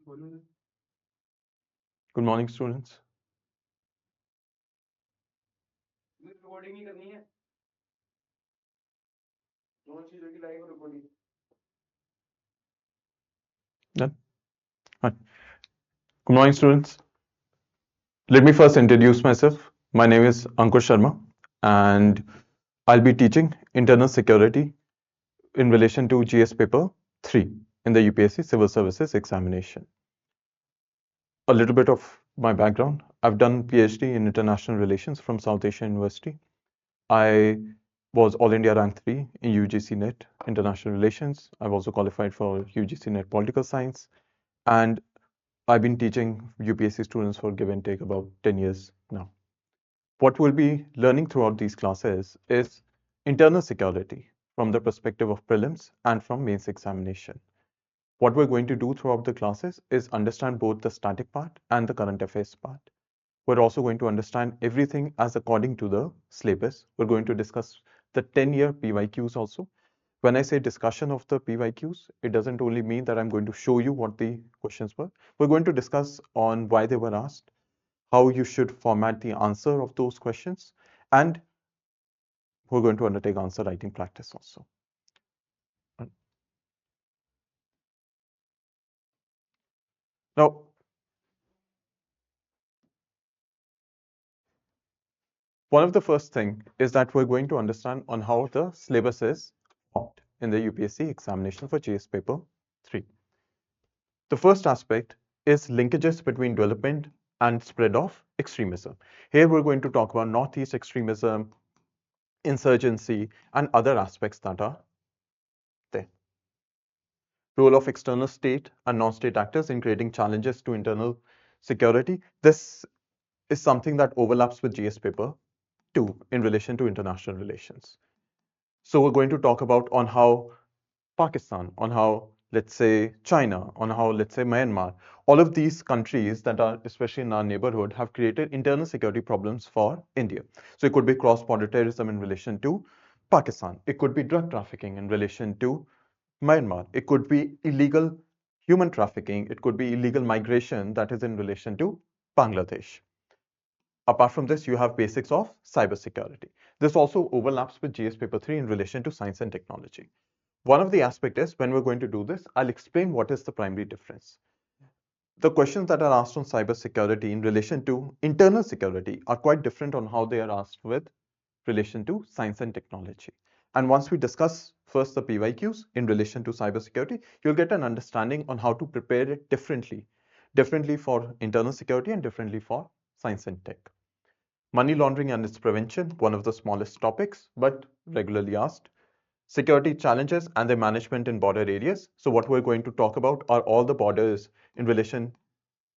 Good morning, students. Done? Hi. Good morning, students. Let me first introduce myself. My name is Ankur Sharma, and I'll be teaching internal security in relation to GS paper 3 in the UPSC Civil Services examination. A little bit of my background. I've done PhD in international relations from South Asian University. I was All India Rank 3 in UGC NET International Relations. I've also qualified for UGC NET Political Science, and I've been teaching UPSC students for give and take about 10 years now. What we'll be learning throughout these classes is internal security from the perspective of prelims and from mains examination. What we're going to do throughout the classes is understand both the static part and the current affairs part. We're also going to understand everything as according to the syllabus. We're going to discuss the 10-year PYQs also. When I say discussion of the PYQs, it doesn't only mean that I'm going to show you what the questions were. We're going to discuss on why they were asked, how you should format the answer of those questions, and we're going to undertake answer writing practice also. Now, one of the first thing is that we're going to understand on how the syllabus is formed in the UPSC examination for GS paper 3. The first aspect is linkages between development and spread of extremism. Here we're going to talk about Northeast extremism, insurgency, and other aspects that are there. Role of external state and non-state actors in creating challenges to internal security. This is something that overlaps with GS paper 2 in relation to international relations. So we're going to talk about on how Pakistan, on how, let's say, China, on how, let's say, Myanmar, all of these countries that are, especially in our neighborhood, have created internal security problems for India. So it could be cross-border terrorism in relation to Pakistan. It could be drug trafficking in relation to Myanmar. It could be illegal human trafficking. It could be illegal migration that is in relation to Bangladesh. Apart from this, you have basics of cybersecurity. This also overlaps with GS paper 3 in relation to science and technology. One of the aspects is when we're going to do this, I'll explain what is the primary difference. The questions that are asked on cybersecurity in relation to internal security are quite different on how they are asked with relation to science and technology. And once we discuss first the PYQs in relation to cybersecurity, you'll get an understanding on how to prepare it differently for internal security and differently for science and tech. Money laundering and its prevention, one of the smallest topics, but regularly asked. Security challenges and their management in border areas. So what we're going to talk about are all the borders in relation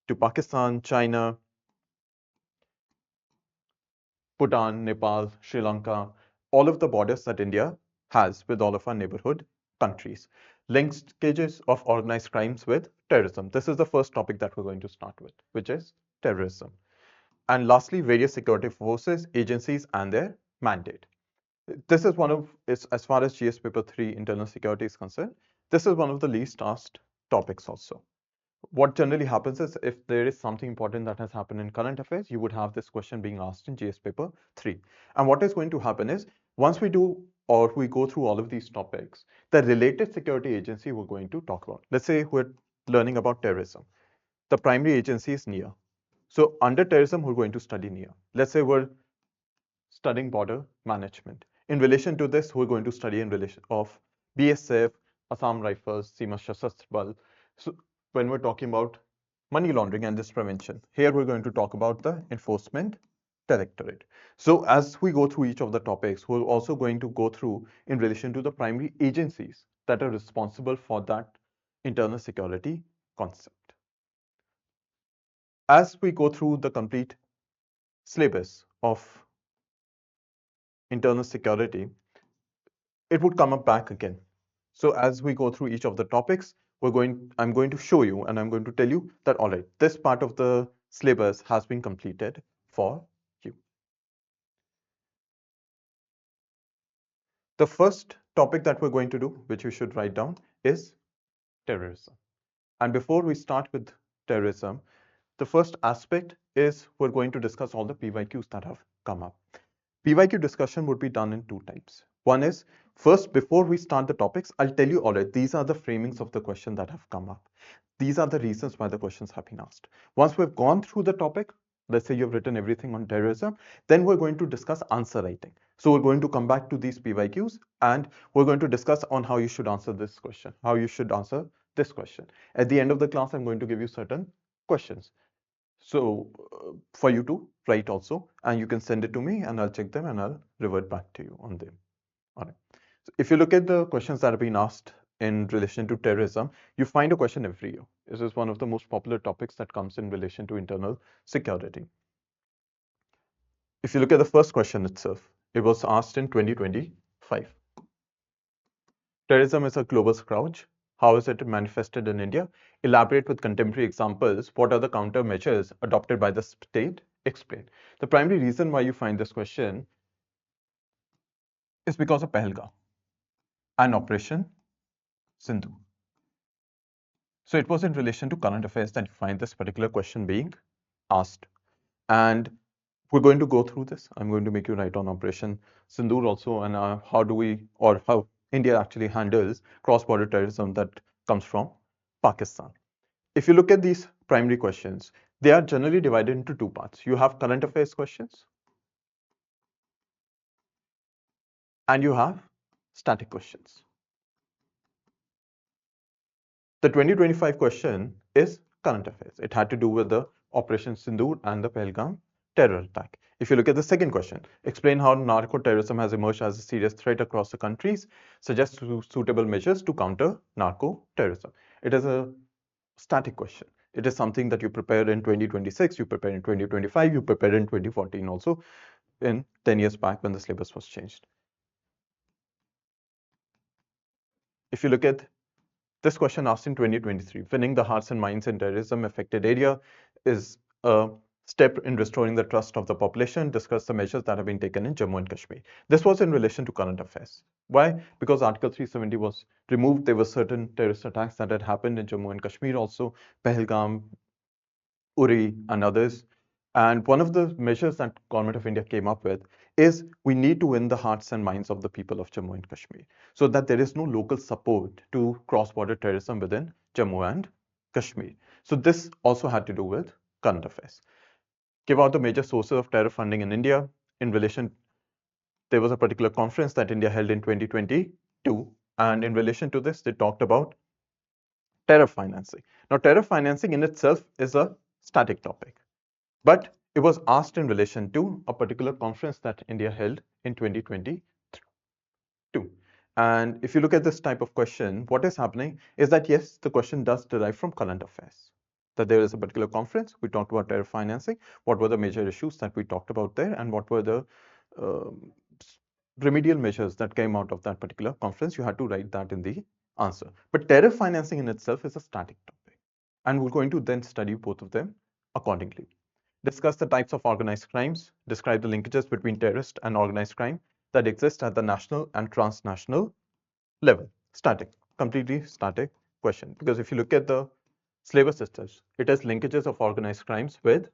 to Pakistan, China, Bhutan, Nepal, Sri Lanka, all of the borders that India has with all of our neighborhood countries. Linkages of organized crimes with terrorism. This is the first topic that we're going to start with, which is terrorism. And lastly, various security forces, agencies, and their mandate. This is one of, as far as GS paper 3 internal security is concerned, this is one of the least asked topics also. What generally happens is if there is something important that has happened in current affairs, you would have this question being asked in GS paper 3. And what is going to happen is once we do or we go through all of these topics, the related security agency we're going to talk about. Let's say we're learning about terrorism. The primary agency is NIA. So under terrorism, we're going to study NIA. Let's say we're studying border management. In relation to this, we're going to study in relation of BSF, Assam Rifles, Seema Sashastra Bal. So when we're talking about money laundering and this prevention, here we're going to talk about the Enforcement Directorate. So as we go through each of the topics, we're also going to go through in relation to the primary agencies that are responsible for that internal security concept. As we go through the complete syllabus of internal security, it would come up back again. So as we go through each of the topics, I'm going to show you and I'm going to tell you that, all right, this part of the syllabus has been completed for you. The first topic that we're going to do, which you should write down, is terrorism. And before we start with terrorism, the first aspect is we're going to discuss all the PYQs that have come up. PYQ discussion would be done in two types. One is, first, before we start the topics, I'll tell you, all right, these are the framings of the question that have come up. These are the reasons why the questions have been asked. Once we've gone through the topic, let's say you've written everything on terrorism, then we're going to discuss answer writing. So we're going to come back to these PYQs and we're going to discuss on how you should answer this question, how you should answer this question. At the end of the class, I'm going to give you certain questions. So for you to write also, and you can send it to me and I'll check them and I'll revert back to you on them. All right. So if you look at the questions that have been asked in relation to terrorism, you find a question every year. This is one of the most popular topics that comes in relation to internal security. If you look at the first question itself, it was asked in 2025. Terrorism is a global scourge. How is it manifested in India? Elaborate with contemporary examples. What are the countermeasures adopted by the state? Explain. The primary reason why you find this question is because of Pahalgam and Operation Sindhu. So it was in relation to current affairs that you find this particular question being asked. And we're going to go through this. I'm going to make you write on Operation Sindoor also, and how India actually handles cross-border terrorism that comes from Pakistan. If you look at these primary questions, they are generally divided into two parts. You have current affairs questions and you have static questions. The 2025 question is current affairs. It had to do with the Operation Sindoor and the Pahalgam terror attack. If you look at the second question, explain how narco-terrorism has emerged as a serious threat across the countries, suggest suitable measures to counter narco-terrorism. It is a static question. It is something that you prepare in 2026, you prepare in 2025, you prepare in 2014 also, in 10 years back when the syllabus was changed. If you look at this question asked in 2023, winning the hearts and minds in terrorism affected area is a step in restoring the trust of the population. Discuss the measures that have been taken in Jammu and Kashmir. This was in relation to current affairs. Why? Because Article 370 was removed. There were certain terrorist attacks that had happened in Jammu and Kashmir also, Pahalgam, Uri and others. And one of the measures that Government of India came up with is we need to win the hearts and minds of the people of Jammu and Kashmir so that there is no local support to cross-border terrorism within Jammu and Kashmir. So this also had to do with current affairs. Give out the major sources of terror funding in India. In relation, there was a particular conference that India held in 2022. And in relation to this, they talked about terror financing. Now, terror financing in itself is a static topic. But it was asked in relation to a particular conference that India held in 2022. And if you look at this type of question, what is happening is that, yes, the question does derive from current affairs. That there is a particular conference, we talked about terror financing, what were the major issues that we talked about there, and what were the remedial measures that came out of that particular conference. You had to write that in the answer. But terror financing in itself is a static topic. And we're going to then study both of them accordingly. Discuss the types of organized crimes, describe the linkages between terrorist and organized crime that exist at the national and transnational level. Static, completely static question. Because if you look at the syllabus systems, it has linkages of organized crimes with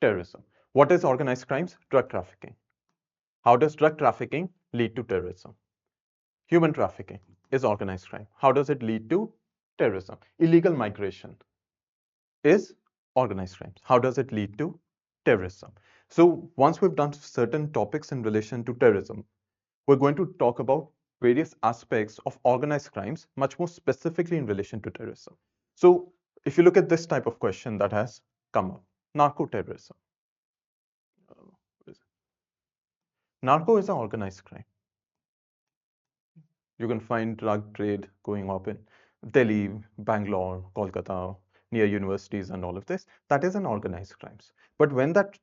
terrorism. What is organized crimes? Drug trafficking. How does drug trafficking lead to terrorism? Human trafficking is organized crime. How does it lead to terrorism? Illegal migration is organized crimes. How does it lead to terrorism? So once we've done certain topics in relation to terrorism, we're going to talk about various aspects of organized crimes, much more specifically in relation to terrorism. So if you look at this type of question that has come up, narco-terrorism. Narco is an organized crime. You can find drug trade going up in Delhi, Bangalore, Kolkata, near universities and all of this. That is an organized crimes. But when that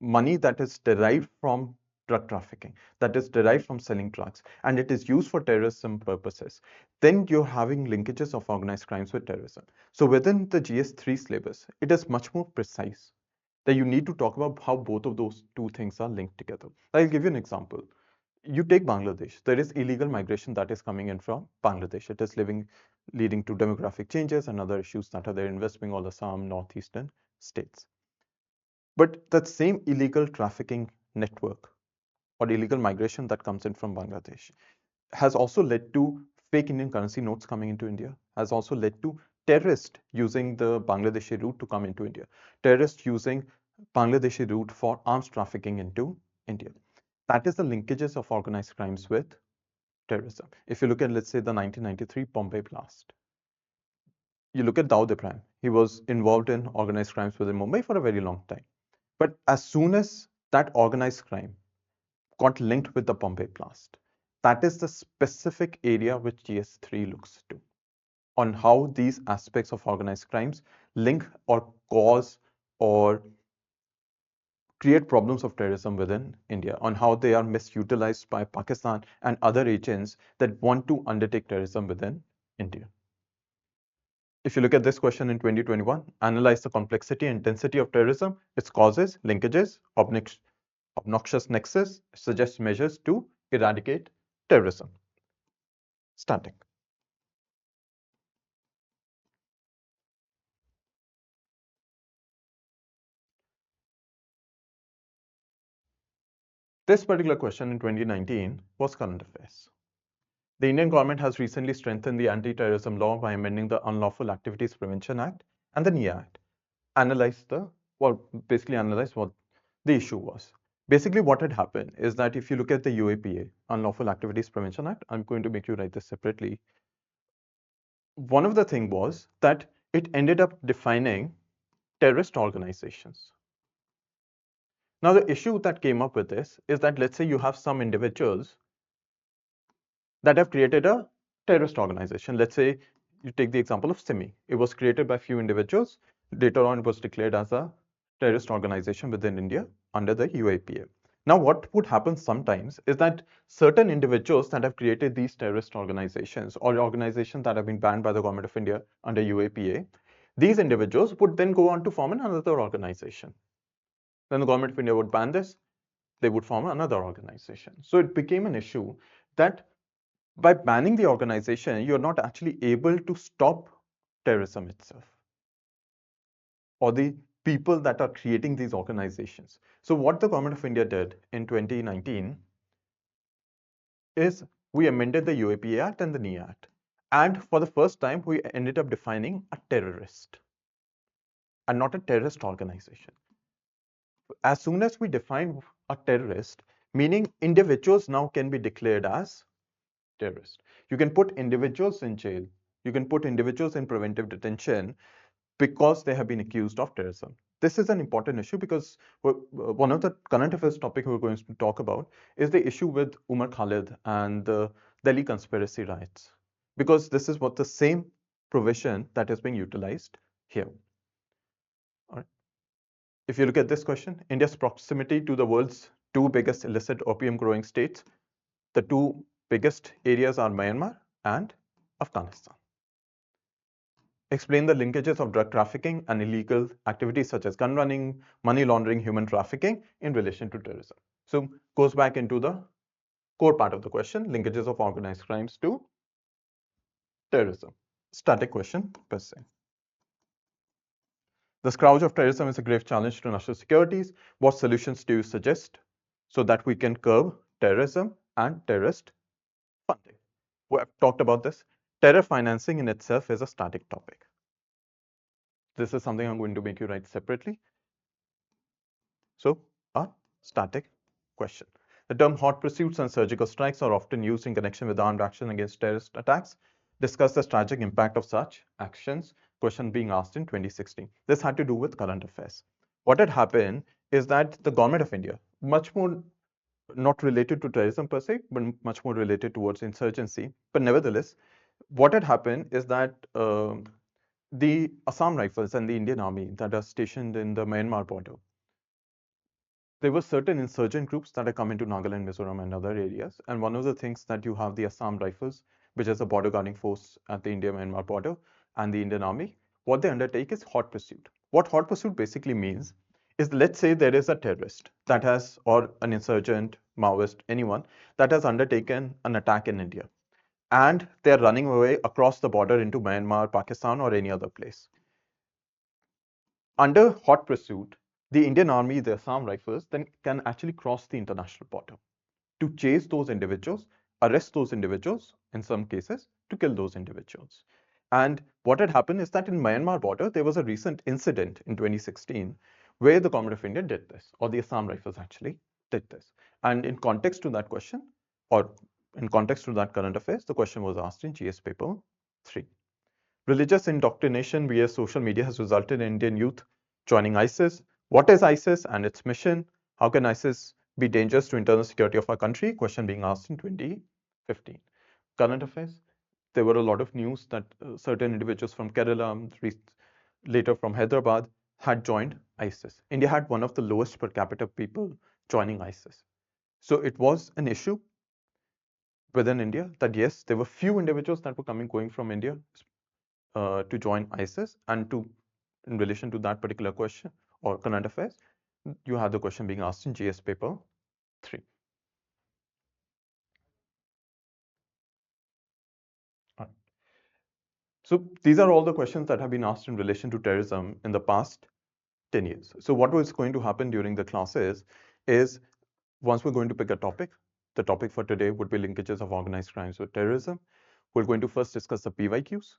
money that is derived from drug trafficking, that is derived from selling drugs, and it is used for terrorism purposes, then you're having linkages of organized crimes with terrorism. So within the GS3 syllabus, it is much more precise that you need to talk about how both of those two things are linked together. I'll give you an example. You take Bangladesh, there is illegal migration that is coming in from Bangladesh. It is leading to demographic changes and other issues that are there in West Bengal, Assam, northeastern states. But that same illegal trafficking network or illegal migration that comes in from Bangladesh has also led to fake Indian currency notes coming into India, has also led to terrorists using the Bangladeshi route to come into India, terrorists using Bangladeshi route for arms trafficking into India. That is the linkages of organized crimes with terrorism. If you look at, let's say, the 1993 Bombay blast, you look at Dawood Ibrahim, he was involved in organized crimes within Mumbai for a very long time. But as soon as that organized crime got linked with the Bombay blast, that is the specific area which GS3 looks to, on how these aspects of organized crimes link or cause or create problems of terrorism within India, on how they are misutilized by Pakistan and other agents that want to undertake terrorism within India. If you look at this question in 2021, analyze the complexity and intensity of terrorism, its causes, linkages, obnoxious nexus, suggest measures to eradicate terrorism. Static. This particular question in 2019 was current affairs. The Indian government has recently strengthened the anti-terrorism law by amending the Unlawful Activities Prevention Act and the NIA Act. Basically analyze what the issue was. Basically, what had happened is that if you look at the UAPA, Unlawful Activities Prevention Act, I'm going to make you write this separately. One of the things was that it ended up defining terrorist organizations. Now, the issue that came up with this is that, let's say you have some individuals that have created a terrorist organization. Let's say you take the example of SIMI. It was created by a few individuals. Later on, it was declared as a terrorist organization within India under the UAPA. Now, what would happen sometimes is that certain individuals that have created these terrorist organizations or organizations that have been banned by the government of India under UAPA, these individuals would then go on to form another organization. Then the government of India would ban this, they would form another organization. So it became an issue that by banning the organization, you're not actually able to stop terrorism itself or the people that are creating these organizations. So what the government of India did in 2019 is we amended the UAPA Act and the NIA Act. And for the first time, we ended up defining a terrorist and not a terrorist organization. As soon as we define a terrorist, meaning individuals now can be declared as terrorists. You can put individuals in jail. You can put individuals in preventive detention because they have been accused of terrorism. This is an important issue because one of the current affairs topic we're going to talk about is the issue with Umar Khalid and the Delhi conspiracy riots, because this is what the same provision that is being utilized here. All right. If you look at this question, India's proximity to the world's two biggest illicit opium growing states, the two biggest areas are Myanmar and Afghanistan. Explain the linkages of drug trafficking and illegal activities such as gun running, money laundering, human trafficking in relation to terrorism. So goes back into the core part of the question, linkages of organized crimes to terrorism. Static question per se. The scourge of terrorism is a grave challenge to national securities. What solutions do you suggest so that we can curb terrorism and terrorist funding? We have talked about this. Terror financing in itself is a static topic. This is something I'm going to make you write separately. So, a static question. The term hot pursuits and surgical strikes are often used in connection with armed action against terrorist attacks. Discuss the tragic impact of such actions. Question being asked in 2016. This had to do with current affairs. What had happened is that the government of India, much more not related to terrorism per se, but much more related towards insurgency. But nevertheless, what had happened is that the Assam Rifles and the Indian Army that are stationed in the Myanmar border, there were certain insurgent groups that have come into Nagaland, Mizoram, and other areas. And one of the things that you have the Assam Rifles, which is a border guarding force at the India-Myanmar border, and the Indian Army, what they undertake is hot pursuit. What hot pursuit basically means is, let's say there is a terrorist that has, or an insurgent, Maoist, anyone that has undertaken an attack in India, and they're running away across the border into Myanmar, Pakistan, or any other place. Under hot pursuit, the Indian Army, the Assam Rifles, then can actually cross the international border to chase those individuals, arrest those individuals, in some cases, to kill those individuals. And what had happened is that in Myanmar border, there was a recent incident in 2016 where the Government of India did this, or the Assam Rifles actually did this. And in context to that question, or in context to that current affairs, the question was asked in GS paper 3. Religious indoctrination via social media has resulted in Indian youth joining ISIS. What is ISIS and its mission? How can ISIS be dangerous to internal security of our country? Question being asked in 2015. Current affairs. There were a lot of news that certain individuals from Kerala, later from Hyderabad, had joined ISIS. India had one of the lowest per capita people joining ISIS. So it was an issue within India that yes, there were few individuals that were going from India to join ISIS, and in relation to that particular question or current affairs, you have the question being asked in GS paper 3. Right. So these are all the questions that have been asked in relation to terrorism in the past 10 years. So what was going to happen during the classes is once we're going to pick a topic, the topic for today would be linkages of organized crimes with terrorism. We're going to first discuss the PYQs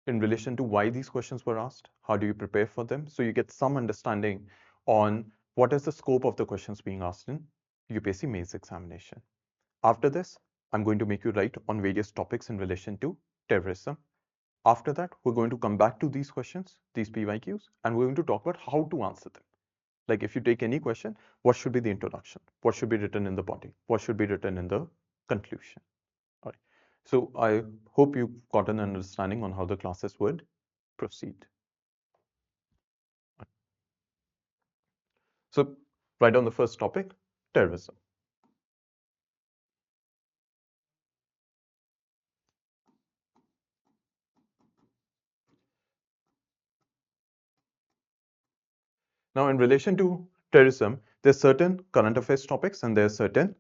in relation to why these questions were asked, how do you prepare for them, so you get some understanding on what is the scope of the questions being asked in UPSC mains examination. After this, I'm going to make you write on various topics in relation to terrorism. After that, we're going to come back to these questions, these PYQs, and we're going to talk about how to answer them. Like if you take any question, what should be the introduction? What should be written in the body? What should be written in the conclusion? All right. So I hope you got an understanding on how the classes would proceed. So right on the first topic, terrorism. Now, in relation to terrorism, there's certain current affairs topics and there's certain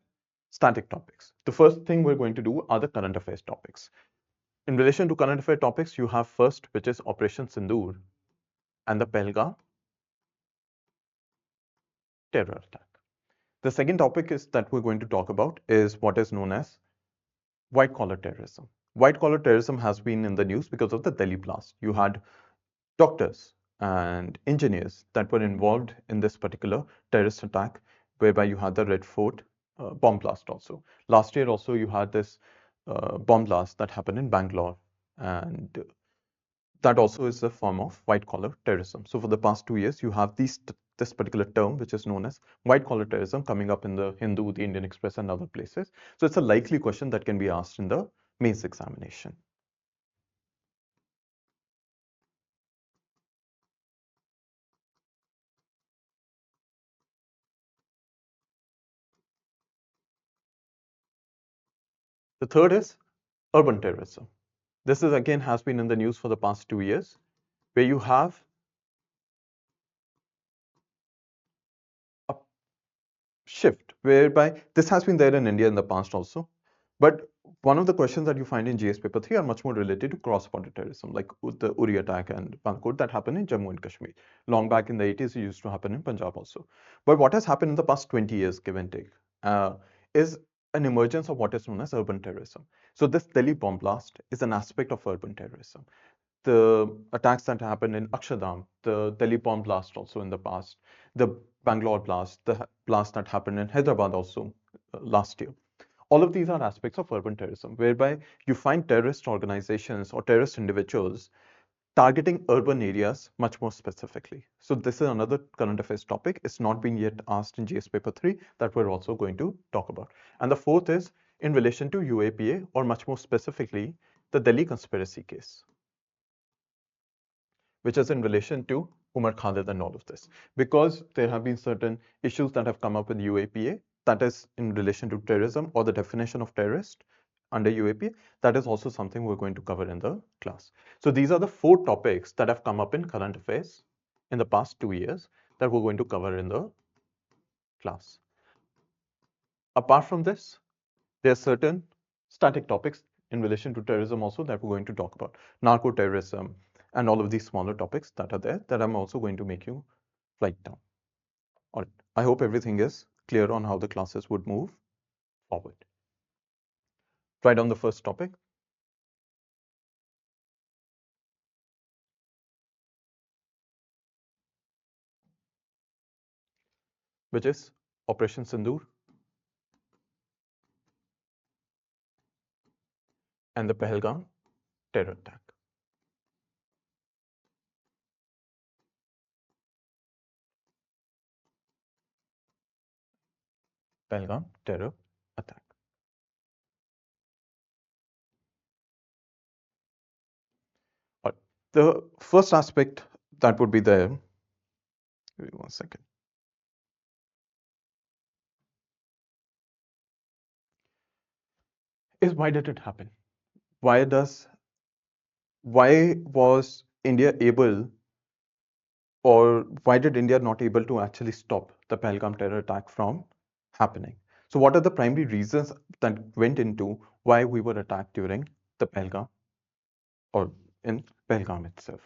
static topics. The first thing we're going to do are the current affairs topics. In relation to current affairs topics, you have first, which is Operation Sindoor and the Pahalgam terror attack. The second topic is that we're going to talk about is what is known as white collar terrorism. White collar terrorism has been in the news because of the Delhi blast. You had doctors and engineers that were involved in this particular terrorist attack, whereby you had the Red Fort bomb blast also. Last year also you had this bomb blast that happened in Bangalore, and that also is a form of white collar terrorism. So for the past 2 years, you have this particular term, which is known as white collar terrorism, coming up in the Hindu, the Indian Express, and other places. So it's a likely question that can be asked in the mains examination. The third is urban terrorism. This is again has been in the news for the past 2 years, where you have a shift whereby this has been there in India in the past also. But one of the questions that you find in GS paper 3 are much more related to cross-border terrorism, like the Uri attack and Pankot that happened in Jammu and Kashmir. Long back in the 80s, it used to happen in Punjab also. But what has happened in the past 20 years, give and take, is an emergence of what is known as urban terrorism. So this Delhi bomb blast is an aspect of urban terrorism. The attacks that happened in Akshardham, the Delhi bomb blast also in the past, the Bangalore blast, the blast that happened in Hyderabad also last year. All of these are aspects of urban terrorism, whereby you find terrorist organizations or terrorist individuals targeting urban areas much more specifically. So this is another current affairs topic. It's not been yet asked in GS paper 3 that we're also going to talk about. And the fourth is in relation to UAPA, or much more specifically, the Delhi conspiracy case, which is in relation to Umar Khalid and all of this. Because there have been certain issues that have come up with UAPA, that is in relation to terrorism or the definition of terrorist under UAPA, that is also something we're going to cover in the class. So these are the 4 topics that have come up in current affairs in the past 2 years that we're going to cover in the class. Apart from this, there are certain static topics in relation to terrorism also that we're going to talk about. Narco-terrorism and all of these smaller topics that are there that I'm also going to make you write down. All right. I hope everything is clear on how the classes would move forward. Write down the first topic. Which is Operation Sindoor and the Pahalgam terror attack. Pahalgam terror attack. All right. The first aspect that would be there, give me 1 second. Is why did it happen? Why was India able, or why did India not able to actually stop the Pahalgam terror attack from happening? So what are the primary reasons that went into why we were attacked during the Pahalgam or in Pahalgam itself?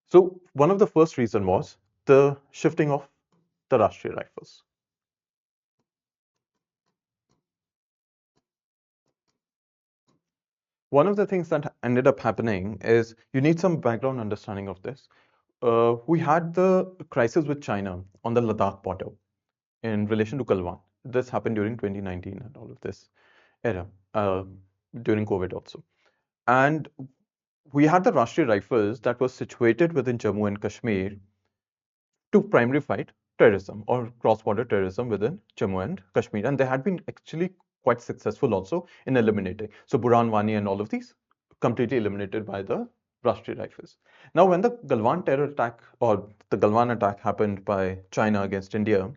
So one of the first reason was the shifting of the Rashtriya Rifles. One of the things that ended up happening is you need some background understanding of this. We had the crisis with China on the Ladakh border in relation to Galwan. This happened during 2019 and all of this era, during COVID also. And we had the Rashtriya Rifles that was situated within Jammu and Kashmir to primarily fight terrorism or cross-border terrorism within Jammu and Kashmir. And they had been actually quite successful also in eliminating. So Burhan Wani and all of these completely eliminated by the Rashtriya Rifles. Now, when the Galwan terror attack or the Galwan attack happened by China against India,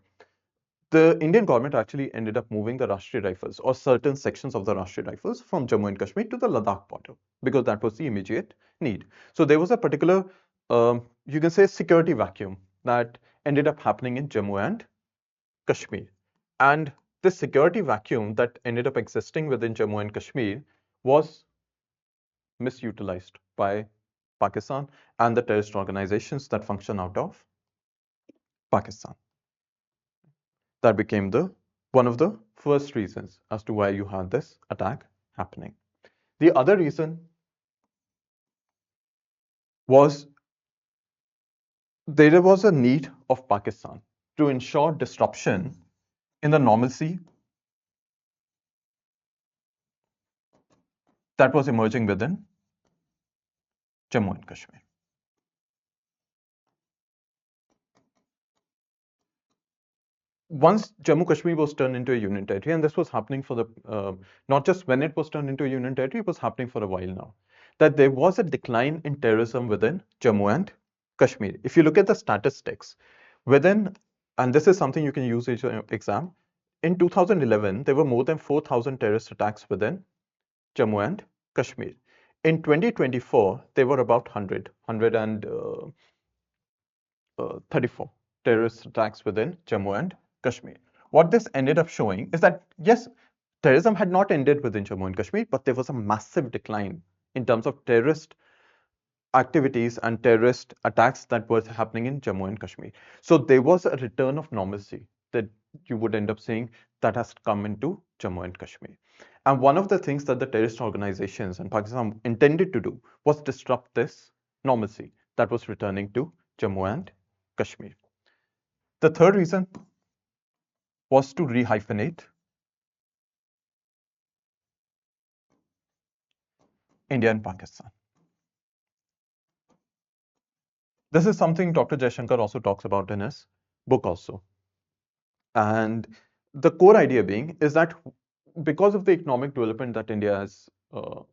the Indian government actually ended up moving the Rashtriya Rifles or certain sections of the Rashtriya Rifles from Jammu and Kashmir to the Ladakh border because that was the immediate need. So there was a particular, you can say, security vacuum that ended up happening in Jammu and Kashmir. And this security vacuum that ended up existing within Jammu and Kashmir was misutilized by Pakistan and the terrorist organizations that function out of Pakistan. That became one of the first reasons as to why you had this attack happening. The other reason was there was a need of Pakistan to ensure disruption in the normalcy that was emerging within Jammu and Kashmir. Once Jammu Kashmir was turned into a union territory, and this was happening for the not just when it was turned into a union territory, it was happening for a while now, that there was a decline in terrorism within Jammu and Kashmir. If you look at the statistics within, and this is something you can use in your exam, in 2011 there were more than 4,000 terrorist attacks within Jammu and Kashmir. In 2024 there were about 134 terrorist attacks within Jammu and Kashmir. What this ended up showing is that, yes, terrorism had not ended within Jammu and Kashmir, but there was a massive decline in terms of terrorist activities and terrorist attacks that were happening in Jammu and Kashmir. So there was a return of normalcy that you would end up seeing that has come into Jammu and Kashmir. And one of the things that the terrorist organizations and Pakistan intended to do was disrupt this normalcy that was returning to Jammu and Kashmir. The third reason was to rehyphenate India and Pakistan. This is something Dr. Jaishankar also talks about in his book also. And the core idea being is that because of the economic development that India has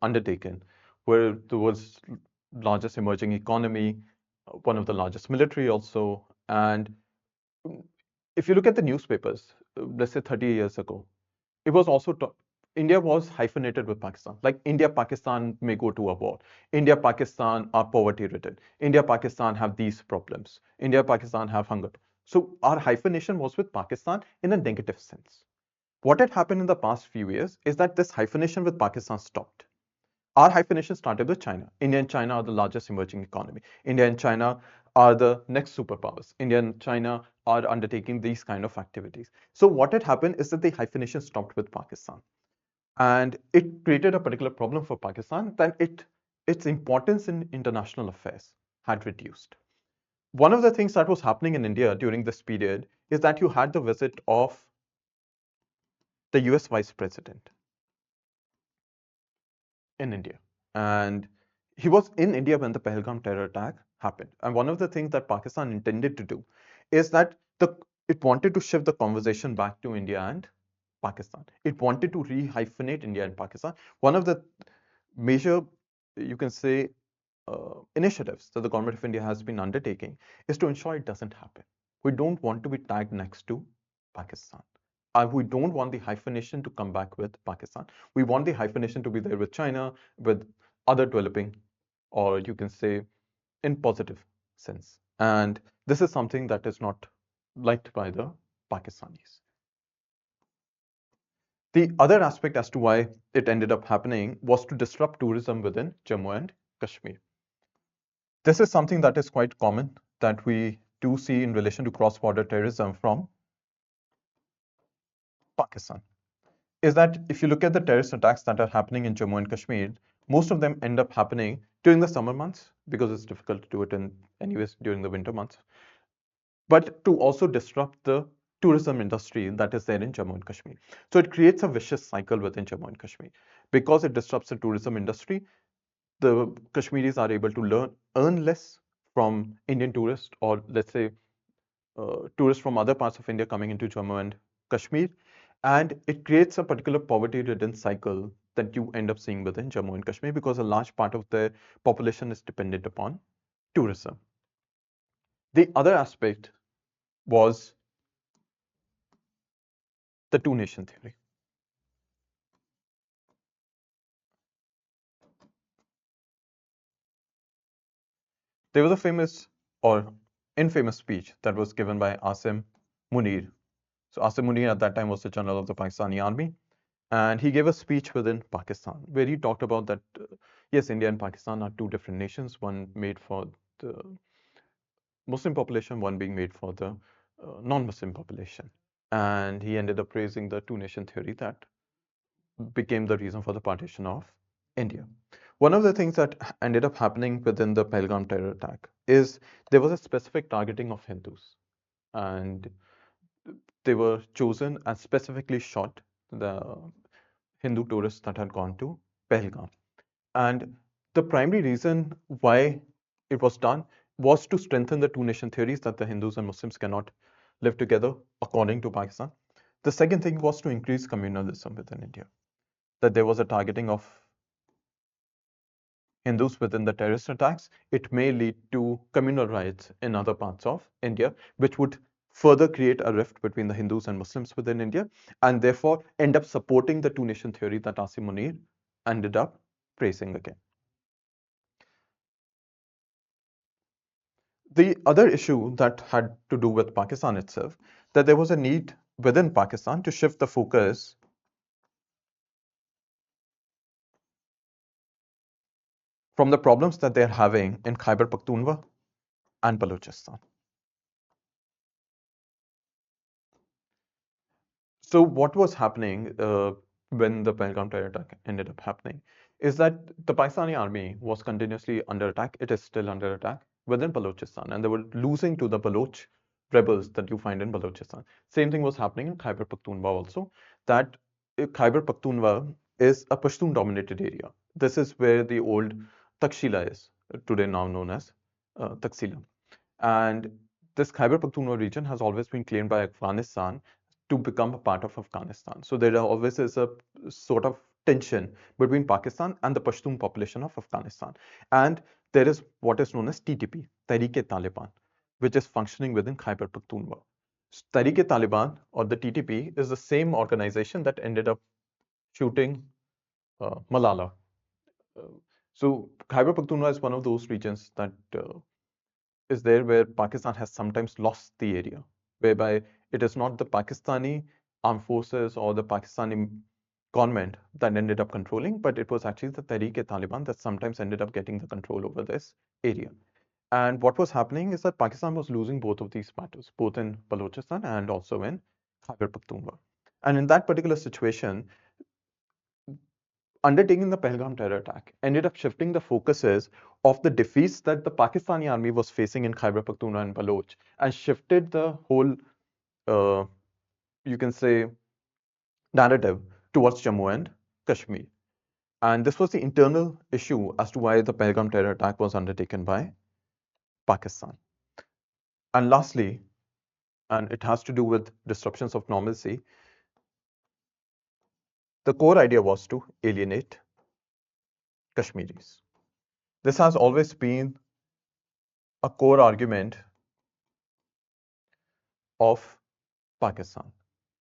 undertaken, where the world's largest emerging economy, one of the largest military also, and if you look at the newspapers, let's say 30 years ago, it was also India was hyphenated with Pakistan. Like India, Pakistan may go to a war. India, Pakistan are poverty ridden. India, Pakistan have these problems. India, Pakistan have hunger. So our hyphenation was with Pakistan in a negative sense. What had happened in the past few years is that this hyphenation with Pakistan stopped. Our hyphenation started with China. India and China are the largest emerging economy. India and China are the next superpowers. India and China are undertaking these kind of activities. So what had happened is that the hyphenation stopped with Pakistan. And it created a particular problem for Pakistan that its importance in international affairs had reduced. One of the things that was happening in India during this period is that you had the visit of the US Vice President in India. And he was in India when the Pahalgam terror attack happened. And one of the things that Pakistan intended to do is that it wanted to shift the conversation back to India and Pakistan. It wanted to re-hyphenate India and Pakistan. One of the major, you can say, initiatives that the government of India has been undertaking is to ensure it doesn't happen. We don't want to be tagged next to Pakistan. We don't want the hyphenation to come back with Pakistan. We want the hyphenation to be there with China, with other developing, or you can say in positive sense. And this is something that is not liked by the Pakistanis. The other aspect as to why it ended up happening was to disrupt tourism within Jammu and Kashmir. This is something that is quite common that we do see in relation to cross-border terrorism from Pakistan. Is that if you look at the terrorist attacks that are happening in Jammu and Kashmir, most of them end up happening during the summer months because it's difficult to do it in anyways during the winter months, but to also disrupt the tourism industry that is there in Jammu and Kashmir. So it creates a vicious cycle within Jammu and Kashmir. Because it disrupts the tourism industry, the Kashmiris are able to earn less from Indian tourists, or let's say tourists from other parts of India coming into Jammu and Kashmir, and it creates a particular poverty-ridden cycle that you end up seeing within Jammu and Kashmir because a large part of their population is dependent upon tourism. The other aspect was the two-nation theory. There was a famous or infamous speech that was given by Asim Munir. So Asim Munir at that time was the general of the Pakistani army, and he gave a speech within Pakistan where he talked about that yes, India and Pakistan are two different nations, one made for the Muslim population, one being made for the non-Muslim population. And he ended up praising the two-nation theory that became the reason for the partition of India. One of the things that ended up happening within the Pahalgam terror attack is there was a specific targeting of Hindus, and they were chosen and specifically shot the Hindu tourists that had gone to Pahalgam. And the primary reason why it was done was to strengthen the two-nation theories that the Hindus and Muslims cannot live together according to Pakistan. The second thing was to increase communalism within India, that there was a targeting of Hindus within the terrorist attacks. It may lead to communal riots in other parts of India, which would further create a rift between the Hindus and Muslims within India, and therefore end up supporting the two-nation theory that Asim Munir ended up praising again. The other issue that had to do with Pakistan itself, that there was a need within Pakistan to shift the focus from the problems that they're having in Khyber Pakhtunkhwa and Balochistan. So what was happening when the Pahalgam terror attack ended up happening is that the Pakistani army was continuously under attack. It is still under attack within Balochistan, and they were losing to the Baloch rebels that you find in Balochistan. Same thing was happening in Khyber Pakhtunkhwa also, that Khyber Pakhtunkhwa is a Pashtun-dominated area. This is where the old Takshila is, today now known as Taxila. And this Khyber Pakhtunkhwa region has always been claimed by Afghanistan to become a part of Afghanistan. So there always is a sort of tension between Pakistan and the Pashtun population of Afghanistan. And there is what is known as TTP, Tehreek-e-Taliban, which is functioning within Khyber Pakhtunkhwa. Tehreek-e-Taliban or the TTP is the same organization that ended up shooting Malala. So Khyber Pakhtunkhwa is one of those regions that is there where Pakistan has sometimes lost the area, whereby it is not the Pakistani armed forces or the Pakistani government that ended up controlling, but it was actually the Tehreek-e-Taliban that sometimes ended up getting the control over this area. And what was happening is that Pakistan was losing both of these battles, both in Balochistan and also in Khyber Pakhtunkhwa. And in that particular situation, undertaking the Pahalgam terror attack ended up shifting the focuses of the defeats that the Pakistani army was facing in Khyber Pakhtunkhwa and Baloch, and shifted the whole, you can say, narrative towards Jammu and Kashmir. And this was the internal issue as to why the Pahalgam terror attack was undertaken by Pakistan. And lastly, and it has to do with disruptions of normalcy, the core idea was to alienate Kashmiris. This has always been a core argument of Pakistan.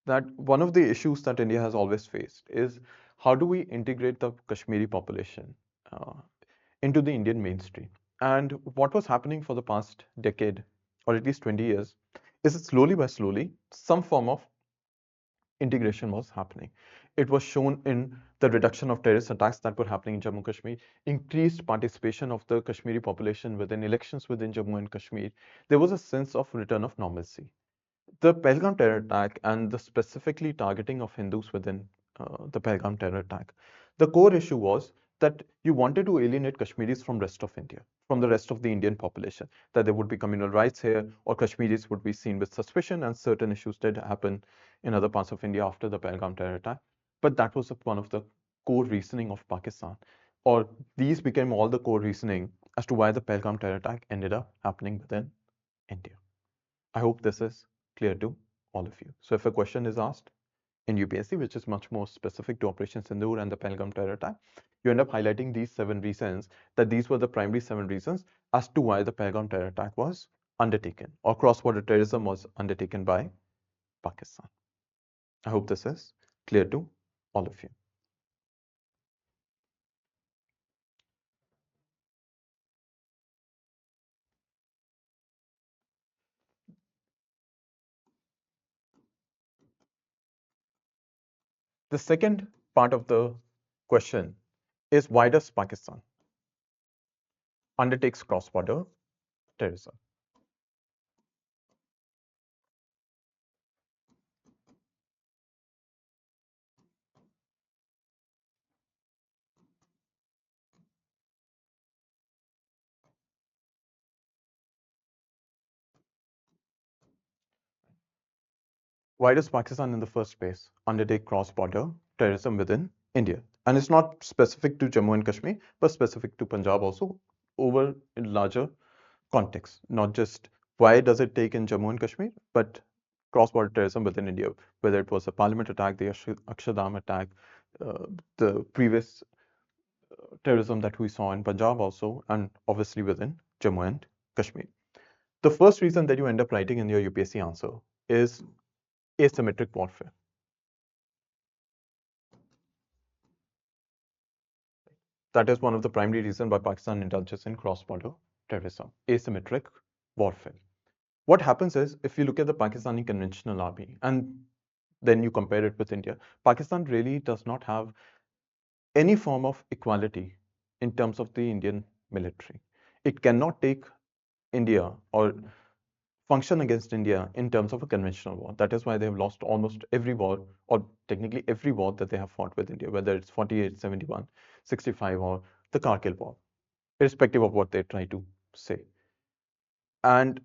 That one of the issues that India has always faced is how do we integrate the Kashmiri population uh, into the Indian mainstream? And what was happening for the past decade, or at least 20 years, is that slowly by slowly, some form of integration was happening. It was shown in the reduction of terrorist attacks that were happening in Jammu Kashmir, increased participation of the Kashmiri population within elections within Jammu and Kashmir. There was a sense of return of normalcy. The Pahalgam terror attack and the specifically targeting of Hindus within the Pahalgam terror attack, the core issue was that you wanted to alienate Kashmiris from rest of India, from the rest of the Indian population, that there would be communal rights here, or Kashmiris would be seen with suspicion, and certain issues did happen in other parts of India after the Pahalgam terror attack. But that was one of the core reasoning of Pakistan, or these became all the core reasoning as to why the Pahalgam terror attack ended up happening within India. I hope this is clear to all of you. So if a question is asked in UPSC, which is much more specific to Operation Sindoor and the Pahalgam terror attack, you end up highlighting these 7 reasons, that these were the primary 7 reasons as to why the Pahalgam terror attack was undertaken, or cross-border terrorism was undertaken by Pakistan. I hope this is clear to all of you. The second part of the question is, why does Pakistan undertakes cross-border terrorism? Why does Pakistan in the first place undertake cross-border terrorism within India? And it's not specific to Jammu and Kashmir, but specific to Punjab also, over in larger context. Not just why does it take in Jammu and Kashmir, but cross-border terrorism within India, whether it was a parliament attack, the Akshardham attack, the previous terrorism that we saw in Punjab also, and obviously within Jammu and Kashmir. The first reason that you end up writing in your UPSC answer is asymmetric warfare. That is one of the primary reasons why Pakistan indulges in cross-border terrorism, asymmetric warfare. What happens is, if you look at the Pakistani conventional army and then you compare it with India, Pakistan really does not have any form of equality in terms of the Indian military. It cannot take India or function against India in terms of a conventional war. That is why they have lost almost every war, or technically every war that they have fought with India, whether it's 48, 71, 65, or the Kargil war, irrespective of what they try to say. And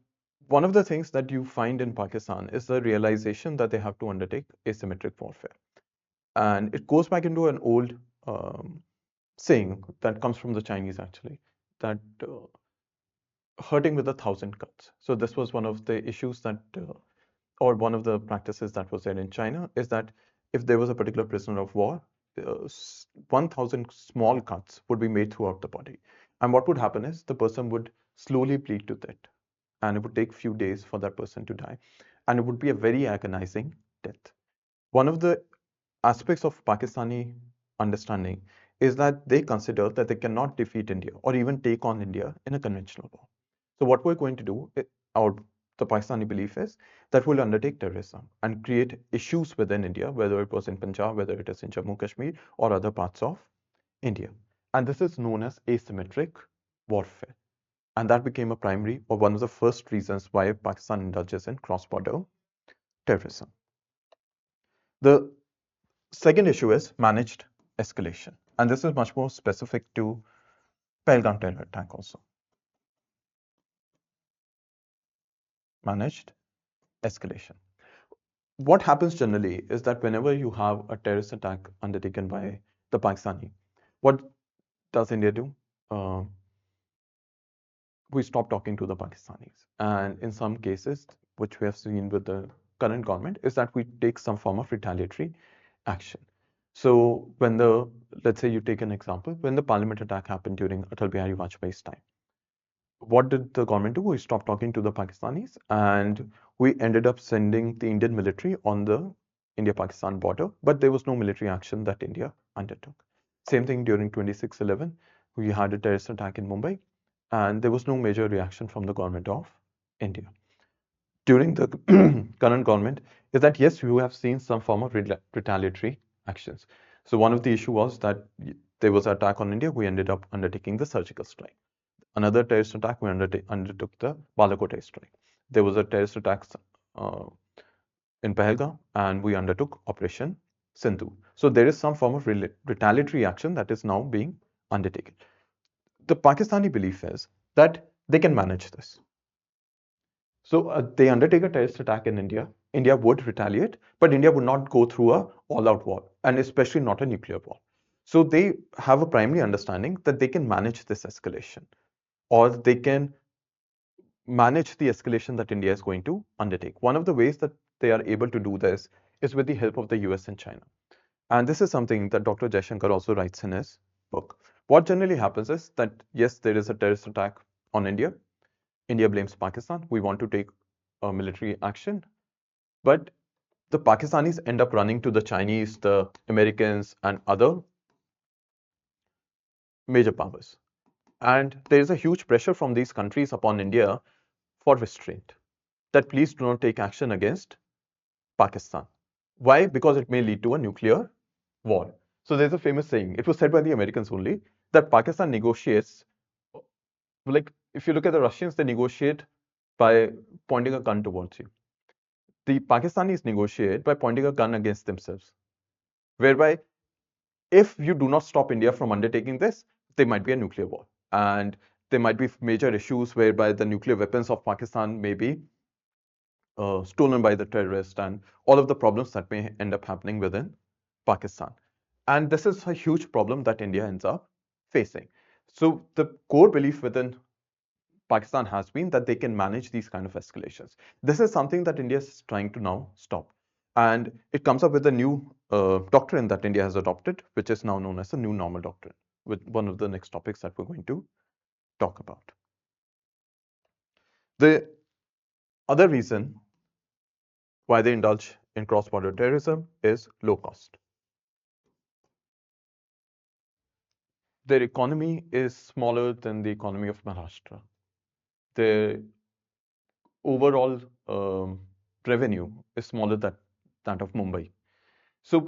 one of the things that you find in Pakistan is the realization that they have to undertake asymmetric warfare. And it goes back into an old saying that comes from the Chinese actually, that hurting with 1,000 cuts. So this was one of the issues that, or one of the practices that was there in China, is that if there was a particular prisoner of war, 1,000 small cuts would be made throughout the body. And what would happen is the person would slowly bleed to death. And it would take few days for that person to die. And it would be a very agonizing death. One of the aspects of Pakistani understanding is that they consider that they cannot defeat India or even take on India in a conventional war. So what we're going to do, or the Pakistani belief is that we'll undertake terrorism and create issues within India, whether it was in Punjab, whether it is in Jammu Kashmir or other parts of India. And this is known as asymmetric warfare. And that became a primary or one of the first reasons why Pakistan indulges in cross-border terrorism. The second issue is managed escalation. And this is much more specific to Pahalgam terror attack also. Managed escalation. What happens generally is that whenever you have a terrorist attack undertaken by the Pakistani, what does India do? We stop talking to the Pakistanis. And in some cases, which we have seen with the current government, is that we take some form of retaliatory action. So when let's say you take an example, when the parliament attack happened during Atal Bihari Vajpayee's time, what did the government do? We stopped talking to the Pakistanis and we ended up sending the Indian military on the India-Pakistan border, but there was no military action that India undertook. Same thing during 26/11, we had a terrorist attack in Mumbai and there was no major reaction from the government of India. During the current government is that yes, you have seen some form of retaliatory actions. So one of the issue was that there was an attack on India, we ended up undertaking the surgical strike. Another terrorist attack, we undertook the Balakot airstrike. There was a terrorist attack in Pahalgam and we undertook Operation Sindhu. So there is some form of retaliatory action that is now being undertaken. The Pakistani belief is that they can manage this. So they undertake a terrorist attack in India. India would retaliate, but India would not go through a all-out war, and especially not a nuclear war. So they have a primary understanding that they can manage this escalation, or they can manage the escalation that India is going to undertake. One of the ways that they are able to do this is with the help of the US and China. And this is something that Dr. Jaishankar also writes in his book. What generally happens is that, yes, there is a terrorist attack on India. India blames Pakistan. We want to take a military action. But the Pakistanis end up running to the Chinese, the Americans, and other major powers. And there is a huge pressure from these countries upon India for restraint, that please do not take action against Pakistan. Why? Because it may lead to a nuclear war. So there's a famous saying, it was said by the Americans only, that Pakistan negotiates, like if you look at the Russians, they negotiate by pointing a gun towards you. The Pakistanis negotiate by pointing a gun against themselves, whereby if you do not stop India from undertaking this, there might be a nuclear war. And there might be major issues whereby the nuclear weapons of Pakistan may be stolen by the terrorists and all of the problems that may end up happening within Pakistan. And this is a huge problem that India ends up facing. So the core belief within Pakistan has been that they can manage these kind of escalations. This is something that India is trying to now stop. And it comes up with a new doctrine that India has adopted, which is now known as the New Normal Doctrine, with one of the next topics that we're going to talk about. The other reason why they indulge in cross-border terrorism is low cost. Their economy is smaller than the economy of Maharashtra. Their overall revenue is smaller than that of Mumbai. So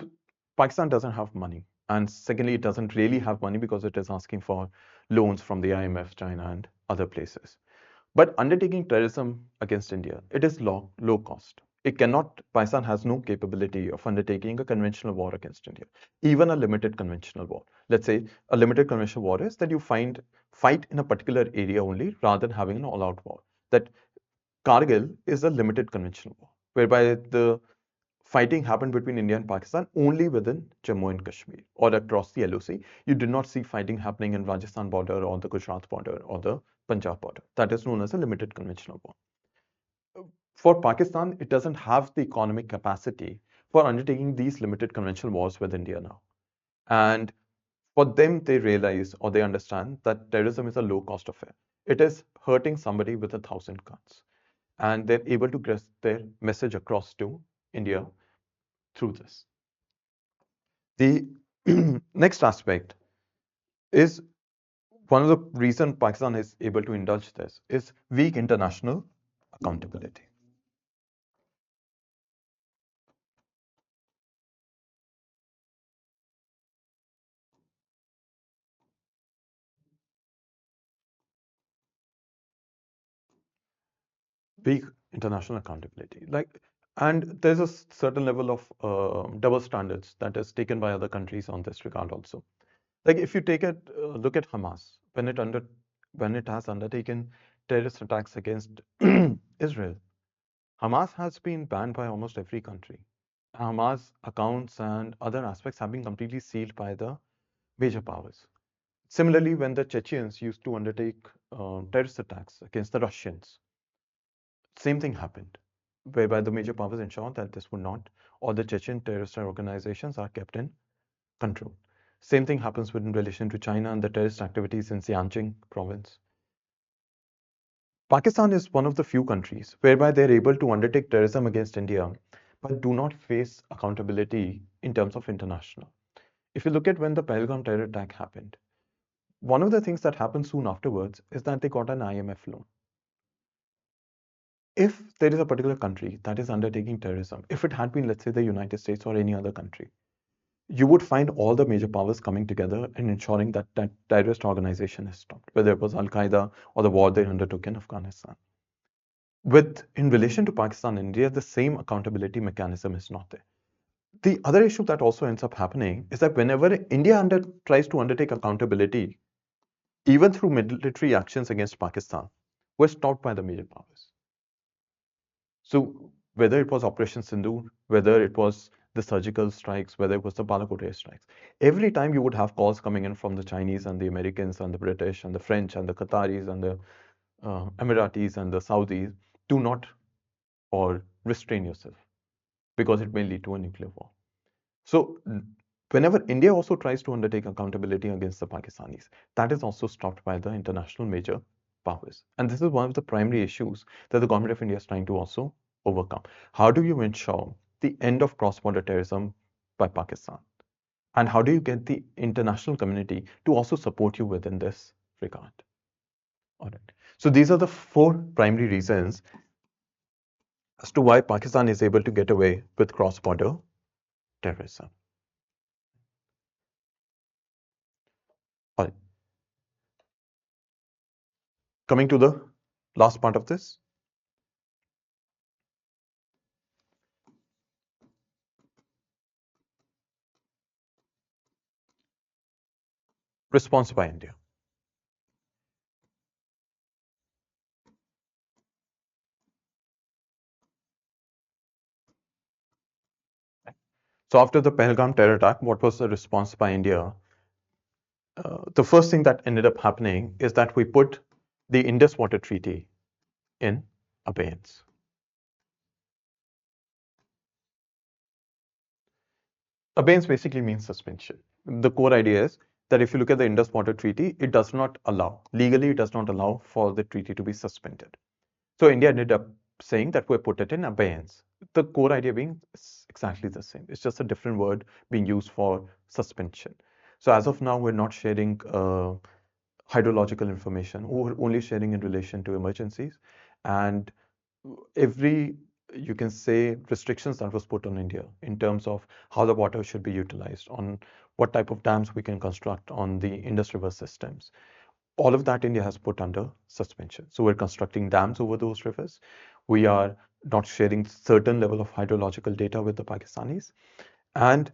Pakistan doesn't have money. And secondly, it doesn't really have money because it is asking for loans from the IMF, China, and other places. But undertaking terrorism against India, it is low cost. Pakistan has no capability of undertaking a conventional war against India, even a limited conventional war. Let's say a limited conventional war is that you fight in a particular area only rather than having an all-out war. That Kargil is a limited conventional war, whereby the fighting happened between India and Pakistan only within Jammu and Kashmir or across the LOC. You did not see fighting happening in Rajasthan border or the Gujarat border or the Punjab border. That is known as a limited conventional war. For Pakistan, it doesn't have the economic capacity for undertaking these limited conventional wars with India now. And for them, they realize or they understand that terrorism is a low cost affair. It is hurting somebody with 1,000 guns. And they're able to get their message across to India through this. The next aspect is one of the reasons Pakistan is able to indulge this is weak international accountability. Weak international accountability. And there's a certain level of double standards that is taken by other countries on this regard also. Like if you take a look at Hamas, when it has undertaken terrorist attacks against Israel, Hamas has been banned by almost every country. Hamas accounts and other aspects have been completely sealed by the major powers. Similarly, when the Chechens used to undertake terrorist attacks against the Russians, same thing happened, whereby the major powers ensured that this would not, all the Chechen terrorist organizations are kept in control. Same thing happens in relation to China and the terrorist activities in Xinjiang province. Pakistan is one of the few countries whereby they're able to undertake terrorism against India, but do not face accountability in terms of international. If you look at when the Pahalgam terror attack happened, one of the things that happened soon afterwards is that they got an IMF loan. If there is a particular country that is undertaking terrorism, if it had been, let's say, the United States or any other country, you would find all the major powers coming together and ensuring that that terrorist organization is stopped, whether it was Al Qaeda or the war they undertook in Afghanistan. In relation to Pakistan and India, the same accountability mechanism is not there. The other issue that also ends up happening is that whenever India tries to undertake accountability, even through military actions against Pakistan, were stopped by the major powers. So whether it was Operation Sindoor, whether it was the surgical strikes, whether it was the Balakot air strikes, every time you would have calls coming in from the Chinese and the Americans and the British and the French and the Qataris and the Emiratis and the Saudis, do not or restrain yourself because it may lead to a nuclear war. So whenever India also tries to undertake accountability against the Pakistanis, that is also stopped by the international major powers. And this is one of the primary issues that the government of India is trying to also overcome. How do you ensure the end of cross-border terrorism by Pakistan? And how do you get the international community to also support you within this regard? All right. So these are the four primary reasons as to why Pakistan is able to get away with cross-border terrorism. All right. Coming to the last part of this. Response by India. So after the Pahalgam terror attack, what was the response by India? The first thing that ended up happening is that we put the Indus Water Treaty in abeyance. Abeyance basically means suspension. The core idea is that if you look at the Indus Water Treaty, it does not allow, legally it does not allow for the treaty to be suspended. So India ended up saying that we put it in abeyance. The core idea being exactly the same. It's just a different word being used for suspension. So as of now, we're not sharing hydrological information. We're only sharing in relation to emergencies. And every, you can say, restrictions that was put on India in terms of how the water should be utilized, on what type of dams we can construct on the Indus River systems. All of that India has put under suspension. So we're constructing dams over those rivers. We are not sharing certain level of hydrological data with the Pakistanis. And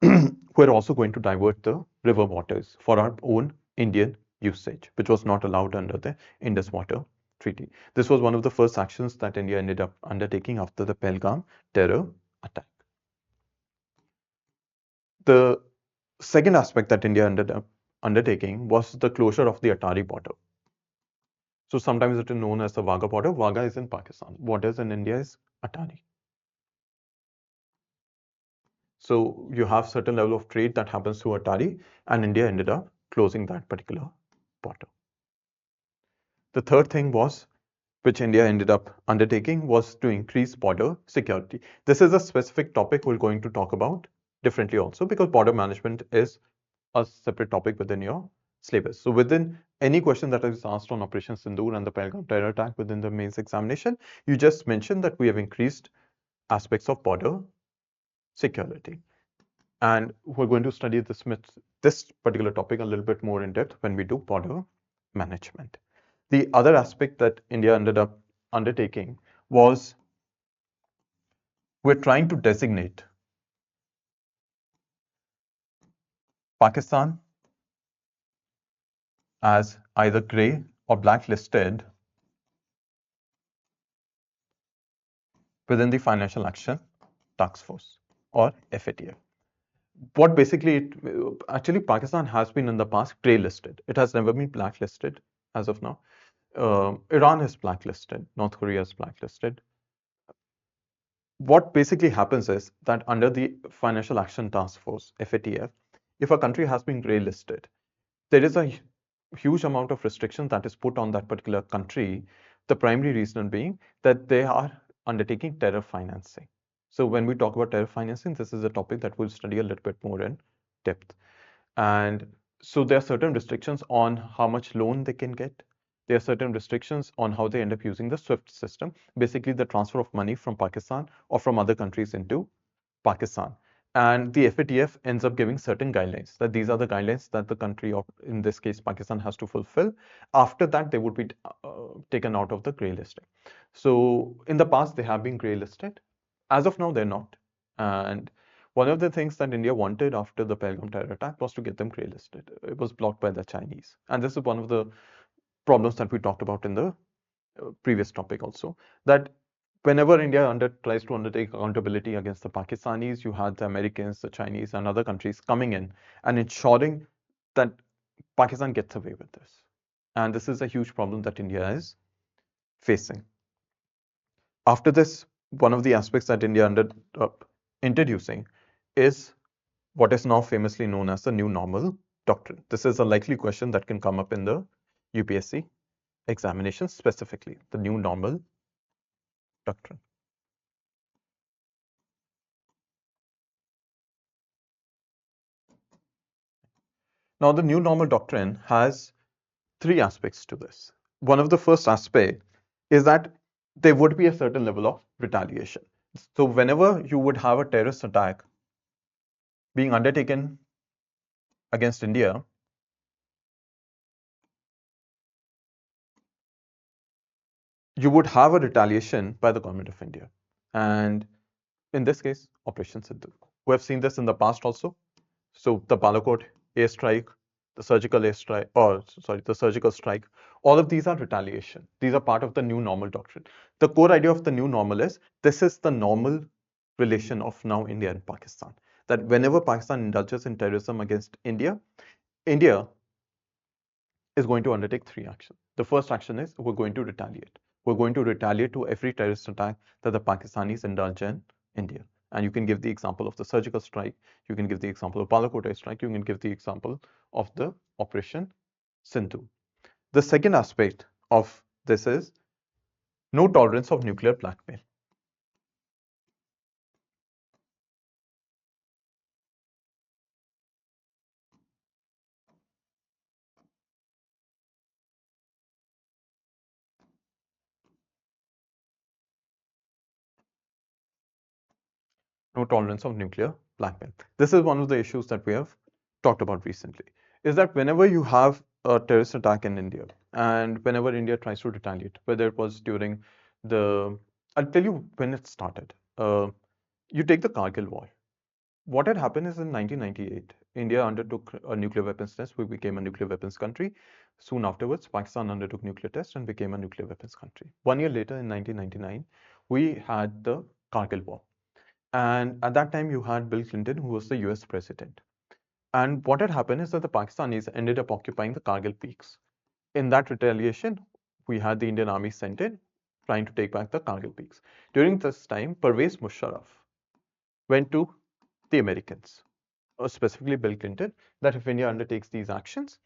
we're also going to divert the river waters for our own Indian usage, which was not allowed under the Indus Water Treaty. This was one of the first actions that India ended up undertaking after the Pahalgam terror attack. The second aspect that India ended up undertaking was the closure of the Atari border. So sometimes it is known as the Wagah border. Wagah is in Pakistan. Borders in India is Atari. So you have certain level of trade that happens through Atari, and India ended up closing that particular border. The third thing was, which India ended up undertaking, was to increase border security. This is a specific topic we're going to talk about differently also, because border management is a separate topic within your syllabus. So within any question that is asked on Operation Sindoor and the Pahalgam terror attack within the mains examination, you just mention that we have increased aspects of border security. And we're going to study this particular topic a little bit more in depth when we do border management. The other aspect that India ended up undertaking was we're trying to designate Pakistan as either grey or blacklisted within the Financial Action Task Force, or FATF. What basically, actually Pakistan has been in the past grey listed. It has never been blacklisted as of now. Iran is blacklisted, North Korea is blacklisted. What basically happens is that under the Financial Action Task Force, FATF, if a country has been grey listed, there is a huge amount of restriction that is put on that particular country. The primary reason being that they are undertaking terror financing. So when we talk about terror financing, this is a topic that we'll study a little bit more in depth. And so there are certain restrictions on how much loan they can get. There are certain restrictions on how they end up using the SWIFT system, basically the transfer of money from Pakistan or from other countries into Pakistan. And the FATF ends up giving certain guidelines, that these are the guidelines that the country, of, in this case Pakistan, has to fulfill. After that, they would be taken out of the grey listing. So in the past, they have been grey listed. As of now, they're not. And one of the things that India wanted after the Pahalgam terror attack was to get them grey listed. It was blocked by the Chinese. And this is one of the problems that we talked about in the previous topic also, that whenever India tries to undertake accountability against the Pakistanis, you had the Americans, the Chinese, and other countries coming in and ensuring that Pakistan gets away with this. And this is a huge problem that India is facing. After this, one of the aspects that India ended up introducing is what is now famously known as the new normal doctrine. This is a likely question that can come up in the UPSC examination, specifically the new normal doctrine. Now, the new normal doctrine has three aspects to this. One of the first aspect is that there would be a certain level of retaliation. So whenever you would have a terrorist attack being undertaken against India, you would have a retaliation by the government of India. And in this case, Operation Sindoor. We have seen this in the past also. So the Balakot airstrike, the surgical airstrike, or sorry, the surgical strike, all of these are retaliation. These are part of the new normal doctrine. The core idea of the new normal is this is the normal relation of now India and Pakistan. That whenever Pakistan indulges in terrorism against India, India is going to undertake three actions. The first action is we're going to retaliate. We're going to retaliate to every terrorist attack that the Pakistanis indulge in India. And you can give the example of the surgical strike. You can give the example of Balakot strike. You can give the example of the Operation Sindoor. The second aspect of this is no tolerance of nuclear blackmail. No tolerance of nuclear blackmail. This is one of the issues that we have talked about recently, is that whenever you have a terrorist attack in India and whenever India tries to retaliate, whether it was during the, I'll tell you when it started. You take the Kargil War. What had happened is in 1998, India undertook a nuclear weapons test. We became a nuclear weapons country. Soon afterwards, Pakistan undertook nuclear test and became a nuclear weapons country. 1 year later, in 1999, we had the Kargil War. And at that time, you had Bill Clinton, who was the US president. And what had happened is that the Pakistanis ended up occupying the Kargil peaks. In that retaliation, we had the Indian army sent in, trying to take back the Kargil peaks. During this time, Pervez Musharraf went to the Americans, or specifically Bill Clinton, that if India undertakes these actions,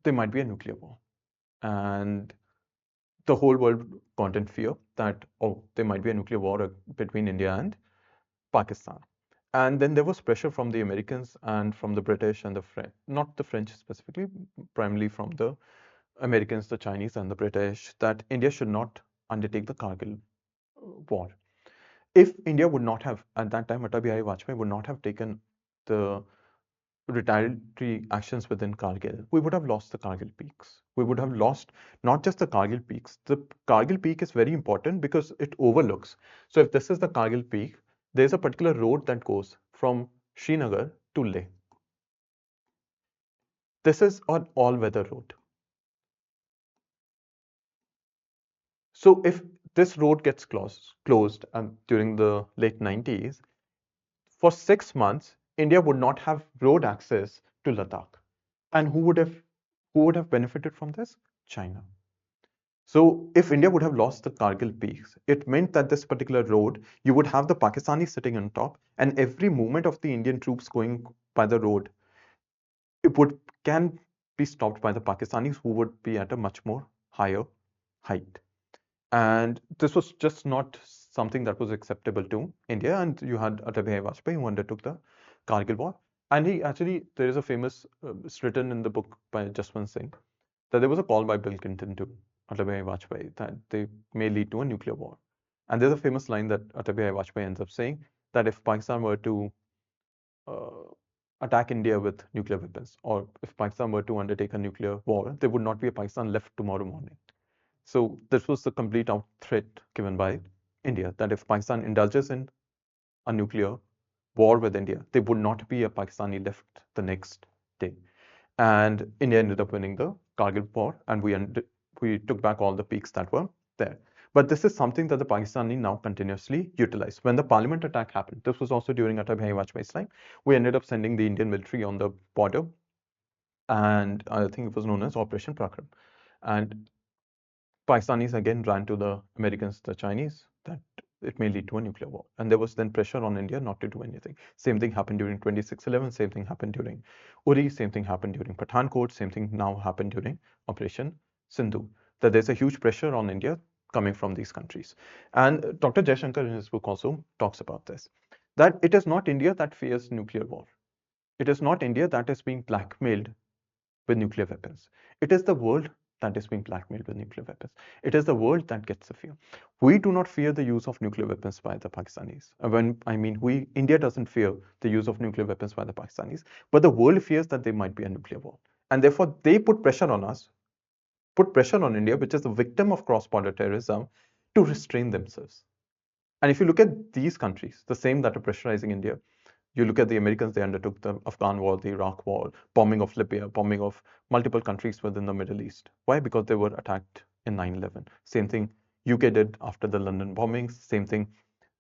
there might be a nuclear war. And the whole world got in fear that, oh, there might be a nuclear war between India and Pakistan. And then there was pressure from the Americans and from the British and the French, not the French specifically, primarily from the Americans, the Chinese, and the British, that India should not undertake the Kargil war. If India would not have, at that time, Atal Bihari Vajpayee would not have taken the retaliatory actions within Kargil, we would have lost the Kargil peaks. We would have lost not just the Kargil peaks. The Kargil peak is very important because it overlooks. So if this is the Kargil peak, there's a particular road that goes from Srinagar to Leh. This is an all-weather road. So if this road gets closed during the late 90s, for 6 months, India would not have road access to Ladakh. And who would have benefited from this? China. So if India would have lost the Kargil peaks, it meant that this particular road, you would have the Pakistanis sitting on top, and every movement of the Indian troops going by the road, can be stopped by the Pakistanis, who would be at a much more higher height. And this was just not something that was acceptable to India. And you had Atal Bihari Vajpayee, who undertook the Kargil war. And there is a famous, it's written in the book by Jaswant Singh, that there was a call by Bill Clinton to Atal Bihari Vajpayee that they may lead to a nuclear war. And there's a famous line that Atal Bihari Vajpayee ends up saying, that if Pakistan were to attack India with nuclear weapons, or if Pakistan were to undertake a nuclear war, there would not be a Pakistan left tomorrow morning. So this was the complete out threat given by India, that if Pakistan indulges in a nuclear war with India, there would not be a Pakistani left the next day. And India ended up winning the Kargil war, and we took back all the peaks that were there. But this is something that the Pakistani now continuously utilize. When the parliament attack happened, this was also during Atal Bihari Vajpayee's time, we ended up sending the Indian military on the border, and I think it was known as Operation Prakram. And Pakistanis again ran to the Americans, the Chinese, that it may lead to a nuclear war. And there was then pressure on India not to do anything. Same thing happened during 26/11, same thing happened during Uri, same thing happened during Pathankot, same thing now happened during Operation Sindhu. That there's a huge pressure on India coming from these countries. And Dr. Jaishankar in his book also talks about this, that it is not India that fears nuclear war. It is not India that is being blackmailed with nuclear weapons. It is the world that is being blackmailed with nuclear weapons. It is the world that gets the fear. We do not fear the use of nuclear weapons by the Pakistanis. India doesn't fear the use of nuclear weapons by the Pakistanis, but the world fears that there might be a nuclear war. And therefore, they put pressure on us, put pressure on India, which is the victim of cross-border terrorism, to restrain themselves. And if you look at these countries, the same that are pressurizing India, you look at the Americans, they undertook the Afghan war, the Iraq war, bombing of Libya, bombing of multiple countries within the Middle East. Why? Because they were attacked in 9/11. Same thing UK did after the London bombings. Same thing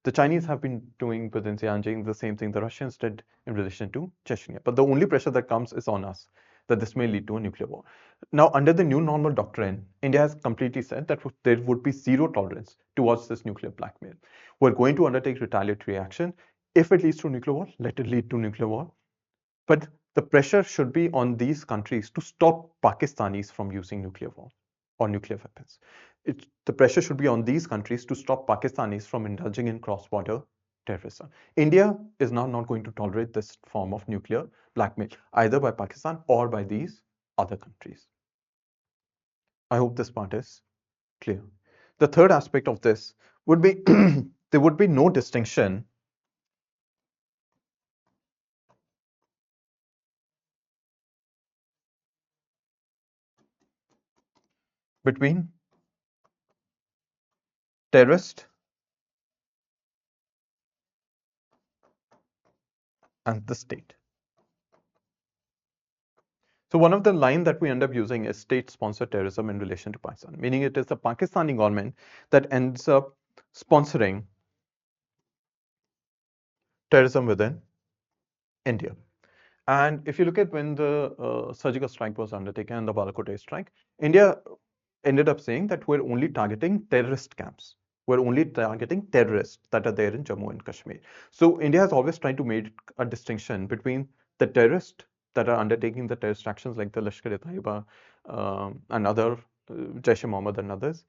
the Chinese have been doing within Xinjiang. The same thing the Russians did in relation to Chechnya. But the only pressure that comes is on us, that this may lead to a nuclear war. Now, under the new normal doctrine, India has completely said that there would be zero tolerance towards this nuclear blackmail. We're going to undertake retaliatory action. If it leads to nuclear war, let it lead to nuclear war. But the pressure should be on these countries to stop Pakistanis from using nuclear war or nuclear weapons. The pressure should be on these countries to stop Pakistanis from indulging in cross-border terrorism. India is now not going to tolerate this form of nuclear blackmail, either by Pakistan or by these other countries. I hope this part is clear. The third aspect of this would be there would be no distinction between terrorist and the state. So one of the line that we end up using is state-sponsored terrorism in relation to Pakistan, meaning it is the Pakistani government that ends up sponsoring terrorism within India. And if you look at when the surgical strike was undertaken and the Balakot strike, India ended up saying that we're only targeting terrorist camps. We're only targeting terrorists that are there in Jammu and Kashmir. So India has always tried to make a distinction between the terrorists that are undertaking the terrorist actions like the Lashkar-e-Taiba and other Jaish-e-Mohammed and others.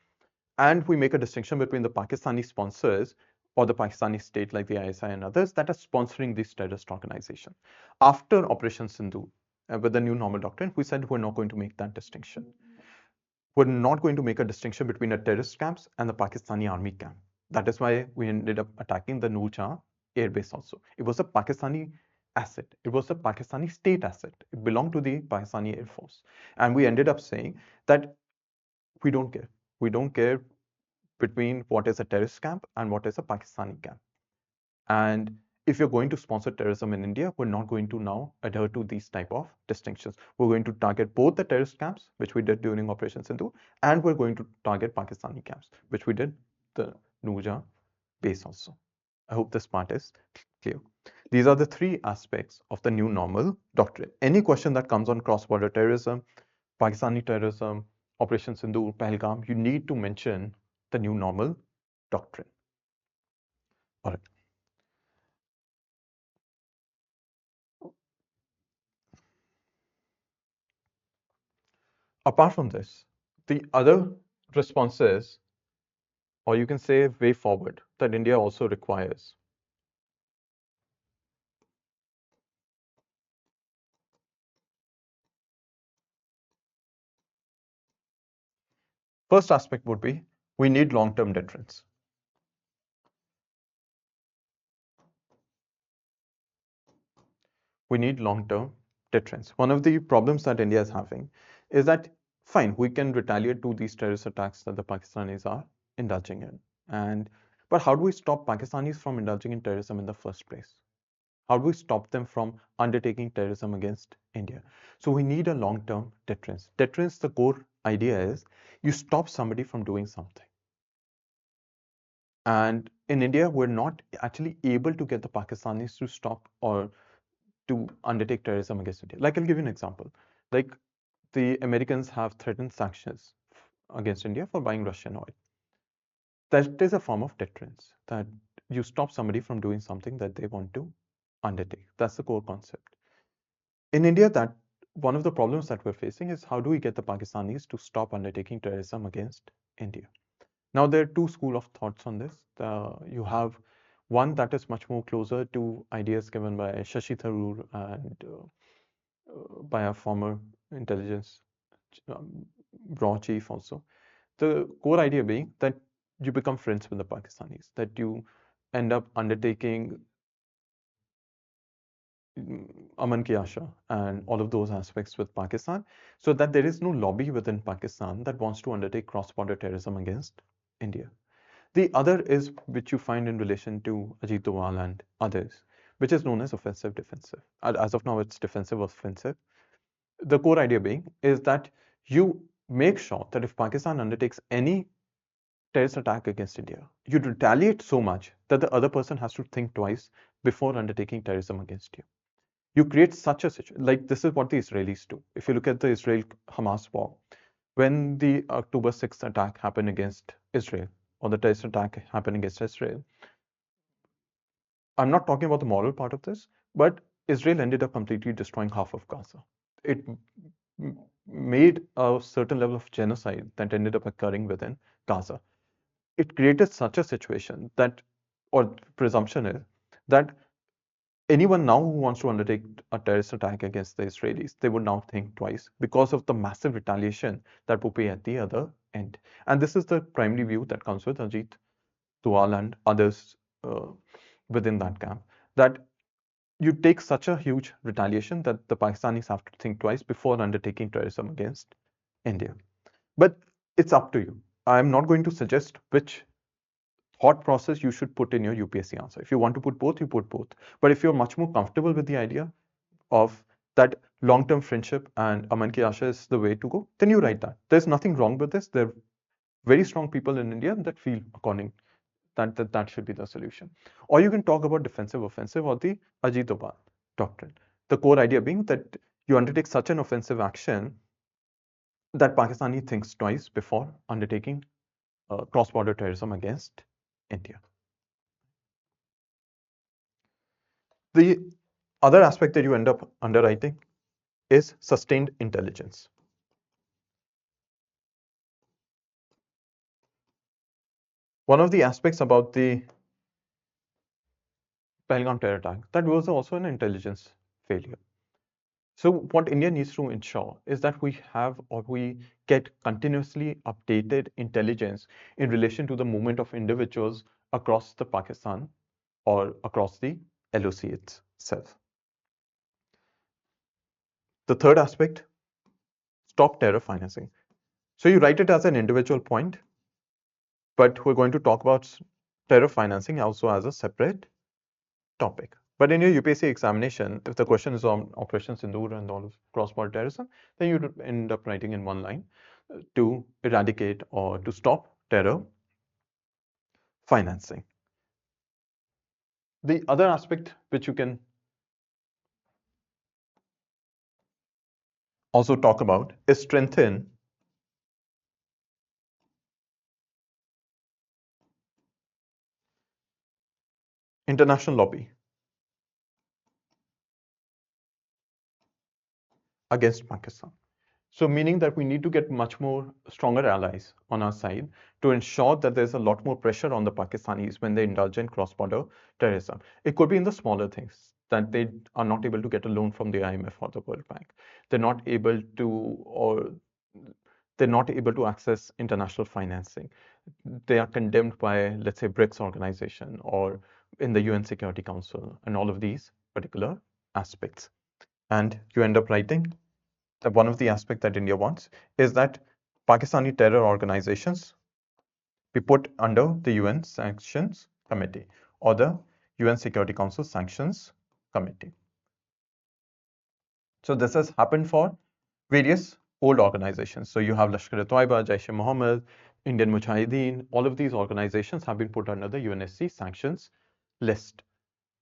And we make a distinction between the Pakistani sponsors or the Pakistani state like the ISI and others that are sponsoring these terrorist organizations. After Operation Sindhu, with the new normal doctrine, we said we're not going to make that distinction. We're not going to make a distinction between a terrorist camps and the Pakistani army camp. That is why we ended up attacking the Noor Jahan air base also. It was a Pakistani asset. It was a Pakistani state asset. It belonged to the Pakistani Air Force. And we ended up saying that we don't care. We don't care between what is a terrorist camp and what is a Pakistani camp. And if you're going to sponsor terrorism in India, we're not going to now adhere to these type of distinctions. We're going to target both the terrorist camps, which we did during Operation Sindhu, and we're going to target Pakistani camps, which we did the Noor Jahan base also. I hope this part is clear. These are the three aspects of the new normal doctrine. Any question that comes on cross-border terrorism, Pakistani terrorism, Operation Sindhu, Pahalgam, you need to mention the new normal doctrine. All right. Apart from this, the other responses, or you can say way forward, that India also requires. First aspect would be, we need long-term deterrence. We need long-term deterrence. One of the problems that India is having is that, fine, we can retaliate to these terrorist attacks that the Pakistanis are indulging in. But how do we stop Pakistanis from indulging in terrorism in the first place? How do we stop them from undertaking terrorism against India? So we need a long-term deterrence. Deterrence, the core idea is you stop somebody from doing something. And in India, we're not actually able to get the Pakistanis to stop or to undertake terrorism against India. Like, I'll give you an example. Like, the Americans have threatened sanctions against India for buying Russian oil. That is a form of deterrence, that you stop somebody from doing something that they want to undertake. That's the core concept. In India, that one of the problems that we're facing is how do we get the Pakistanis to stop undertaking terrorism against India? Now, there are two schools of thoughts on this. You have one that is much more closer to ideas given by Shashi Tharoor and by a former intelligence raw chief also. The core idea being that you become friends with the Pakistanis, that you end up undertaking Aman Ki Asha and all of those aspects with Pakistan, so that there is no lobby within Pakistan that wants to undertake cross-border terrorism against India. The other is, which you find in relation to Ajit Doval and others, which is known as offensive defensive. As of now, it's defensive offensive. The core idea being is that you make sure that if Pakistan undertakes any terrorist attack against India, you retaliate so much that the other person has to think twice before undertaking terrorism against you. You create such a situation, like this is what the Israelis do. If you look at the Israel-Hamas war, when the October 6th attack happened against Israel, or the terrorist attack happened against Israel, I'm not talking about the moral part of this, but Israel ended up completely destroying half of Gaza. It made a certain level of genocide that ended up occurring within Gaza. It created such a situation that, or presumption is, that anyone now who wants to undertake a terrorist attack against the Israelis, they would now think twice because of the massive retaliation that will be at the other end. And this is the primary view that comes with Ajit Doval and others within that camp, that you take such a huge retaliation that the Pakistanis have to think twice before undertaking terrorism against India. But it's up to you. I'm not going to suggest which thought process you should put in your UPSC answer. If you want to put both, you put both. But if you're much more comfortable with the idea of that long-term friendship and Aman Ki Asha is the way to go, then you write that. There's nothing wrong with this. There are very strong people in India that feel according that should be the solution. Or you can talk about defensive offensive or the Ajit Doval doctrine. The core idea being that you undertake such an offensive action that Pakistani thinks twice before undertaking cross-border terrorism against India. The other aspect that you end up underwriting is sustained intelligence. One of the aspects about the Pahalgam terror attack, that was also an intelligence failure. So what India needs to ensure is that we have or we get continuously updated intelligence in relation to the movement of individuals across the Pakistan or across the LOC itself. The third aspect, stop terror financing. So you write it as an individual point, but we're going to talk about terror financing also as a separate topic. But in your UPSC examination, if the question is on Operation Sindoor and all of cross-border terrorism, then you end up writing in one line to eradicate or to stop terror financing. The other aspect which you can also talk about is strengthen international lobby against Pakistan. So meaning that we need to get much more stronger allies on our side to ensure that there's a lot more pressure on the Pakistanis when they indulge in cross-border terrorism. It could be in the smaller things that they are not able to get a loan from the IMF or the World Bank. They're not able to access international financing. They are condemned by, let's say, BRICS organization or in the UN Security Council and all of these particular aspects. And you end up writing that one of the aspects that India wants is that Pakistani terror organizations be put under the UN Sanctions Committee or the UN Security Council Sanctions Committee. So this has happened for various old organizations. So you have Lashkar-e-Toiba, Jaish-e-Mohammed, Indian Mujahideen, all of these organizations have been put under the UNSC sanctions list,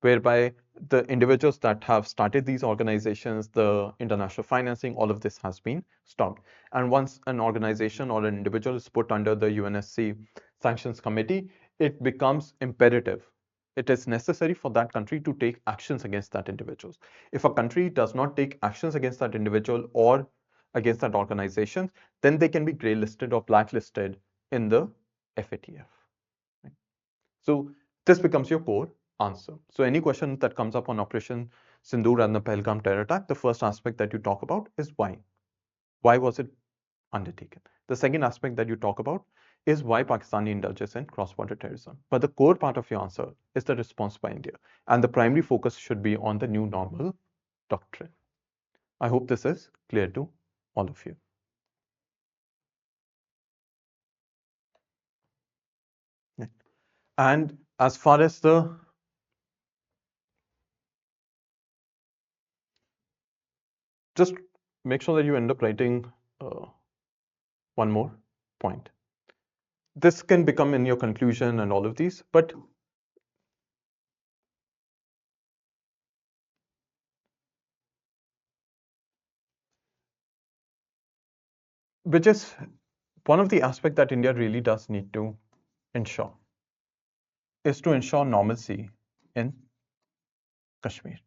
whereby the individuals that have started these organizations, the international financing, all of this has been stopped. And once an organization or an individual is put under the UNSC sanctions committee, it becomes imperative. It is necessary for that country to take actions against that individual. If a country does not take actions against that individual or against that organization, then they can be grey listed or blacklisted in the FATF. Right? So this becomes your core answer. So any question that comes up on Operation Sindoor and the Pahalgam terror attack, the first aspect that you talk about is why. Why was it undertaken? The second aspect that you talk about is why Pakistani indulges in cross-border terrorism. But the core part of your answer is the response by India. And the primary focus should be on the new normal doctrine. I hope this is clear to all of you. And as far as the just make sure that you end up writing one more point. This can become in your conclusion and all of these, but which is one of the aspects that India really does need to ensure is to ensure normalcy in Kashmir.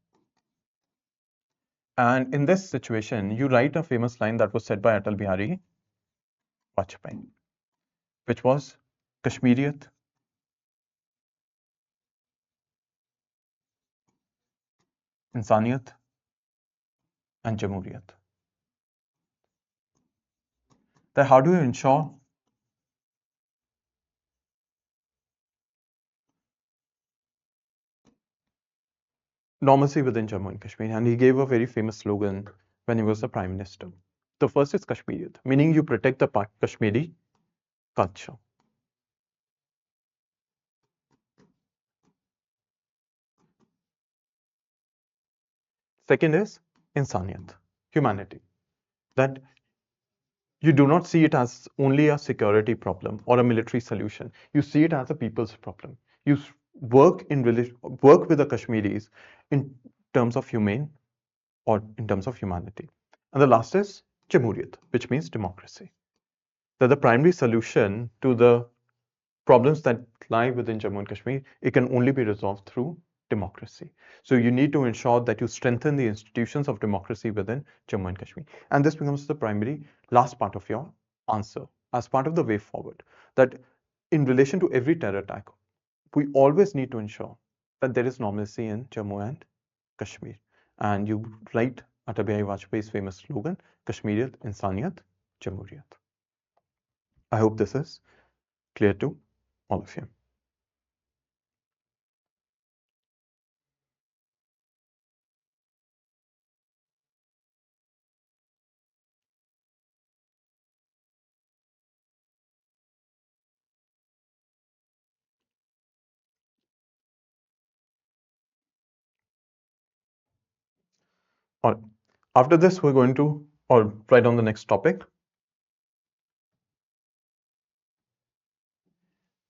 And in this situation, you write a famous line that was said by Atal Bihari Vajpayee, which was Kashmiriyat, Insaniyat, and Jamhuriyat. That how do you ensure normalcy within Jammu and Kashmir? And he gave a very famous slogan when he was the Prime Minister. The first is Kashmiriyat, meaning you protect the Kashmiri culture. Second is Insaniyat, humanity. That you do not see it as only a security problem or a military solution. You see it as a people's problem. You work with the Kashmiris in terms of humane or in terms of humanity. And the last is Jamhuriyat, which means democracy. That the primary solution to the problems that lie within Jammu and Kashmir, it can only be resolved through democracy. So you need to ensure that you strengthen the institutions of democracy within Jammu and Kashmir. And this becomes the primary last part of your answer as part of the way forward. That in relation to every terror attack, we always need to ensure that there is normalcy in Jammu and Kashmir. And you write Atal Bihari Vajpayee's famous slogan, Kashmiriyat, Insaniyat, Jamhuriyat. I hope this is clear to all of you. All right. After this, we're going to write on the next topic,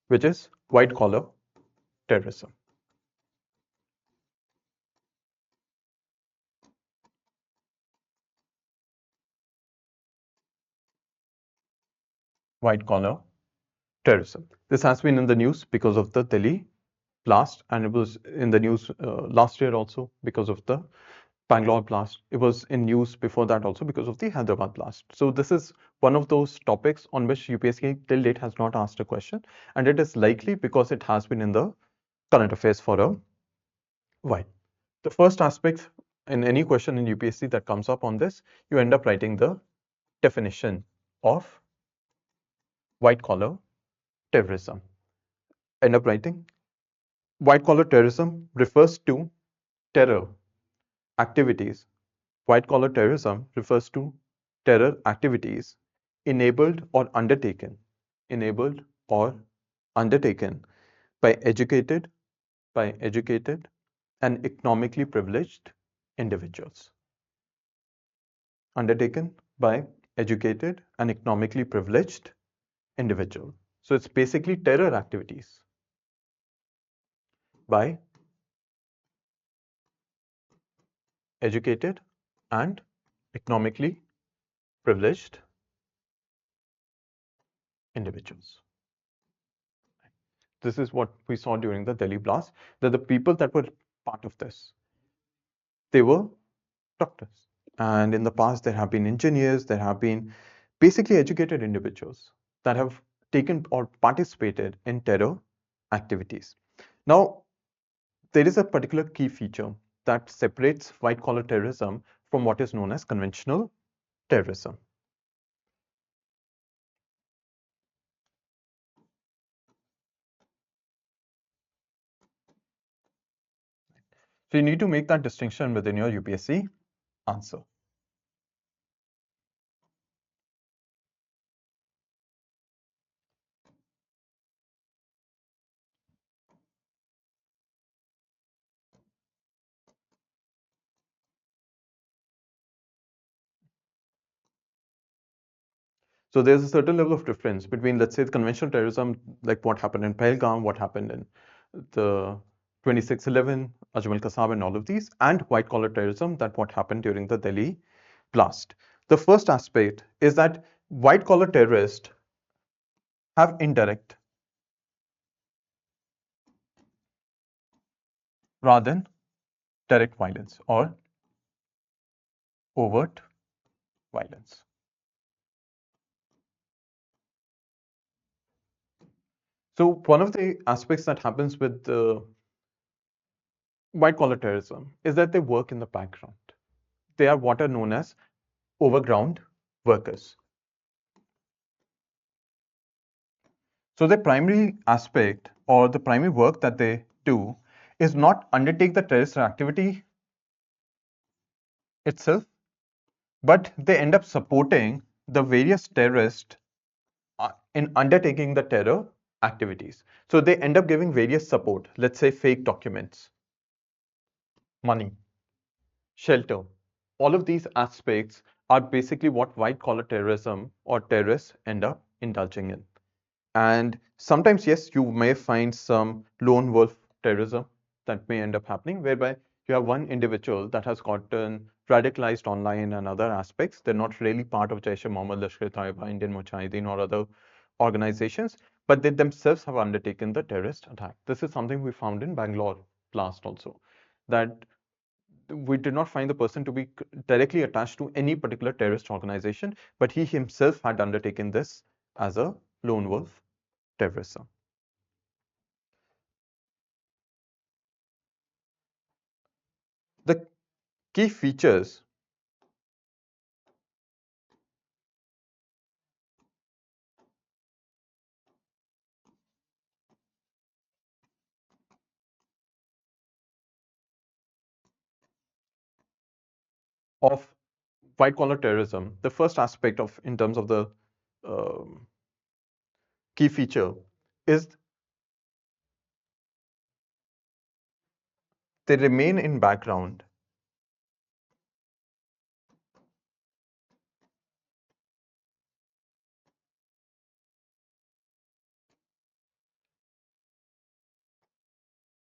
which is white collar terrorism. White collar terrorism. This has been in the news because of the Delhi blast, and it was in the news last year also because of the Bangalore blast. It was in news before that also because of the Hyderabad blast. So this is one of those topics on which UPSC till date has not asked a question, and it is likely because it has been in the current affairs for a while. The first aspect in any question in UPSC that comes up on this, you end up writing the definition of white collar terrorism. End up writing white collar terrorism refers to terror activities. White collar terrorism refers to terror activities enabled or undertaken by educated and economically privileged individuals. Undertaken by educated and economically privileged individual. So it's basically terror activities by educated and economically privileged individuals. This is what we saw during the Delhi blast, that the people that were part of this, they were doctors. And in the past, there have been engineers, there have been basically educated individuals that have taken or participated in terror activities. Now, there is a particular key feature that separates white collar terrorism from what is known as conventional terrorism. So you need to make that distinction within your UPSC answer. So there's a certain level of difference between, let's say, the conventional terrorism, like what happened in Pahalgam, what happened in the 26/11, Ajmal Kasab, and all of these, and white collar terrorism, that what happened during the Delhi blast. The first aspect is that white collar terrorists have indirect rather than direct violence or overt violence. So one of the aspects that happens with white collar terrorism is that they work in the background. They are what are known as overground workers. So the primary aspect or the primary work that they do is not undertake the terrorist activity itself, but they end up supporting the various terrorists in undertaking the terror activities. So they end up giving various support, let's say fake documents, money, shelter. All of these aspects are basically what white collar terrorism or terrorists end up indulging in. And sometimes, yes, you may find some lone wolf terrorism that may end up happening, whereby you have one individual that has gotten radicalized online and other aspects. They're not really part of Jaish-e-Mohammed, Lashkar-e-Taiba, Indian Mujahideen, or other organizations, but they themselves have undertaken the terrorist attack. This is something we found in Bangalore blast also, that we did not find the person to be directly attached to any particular terrorist organization, but he himself had undertaken this as a lone wolf terrorism. key features of white collar terrorism, the first aspect of in terms of the um, key feature is they remain in background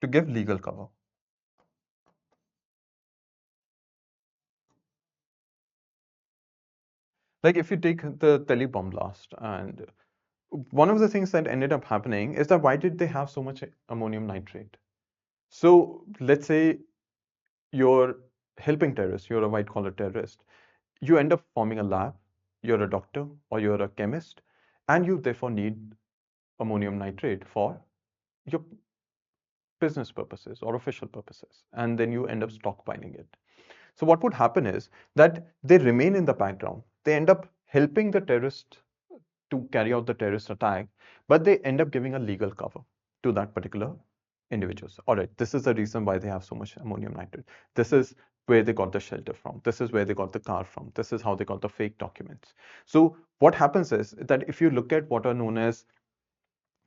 to give legal cover. Like if you take the Delhi bomb blast, and one of the things that ended up happening is that why did they have so much ammonium nitrate? So let's say you're helping terrorists, you're a white collar terrorist, you end up forming a lab, you're a doctor or you're a chemist, and you therefore need ammonium nitrate for your business purposes or official purposes, and then you end up stockpiling it. So what would happen is that they remain in the background. They end up helping the terrorist to carry out the terrorist attack, but they end up giving a legal cover to that particular individuals. All right, this is the reason why they have so much ammonium nitrate. This is where they got the shelter from. This is where they got the car from. This is how they got the fake documents. So what happens is that if you look at what are known as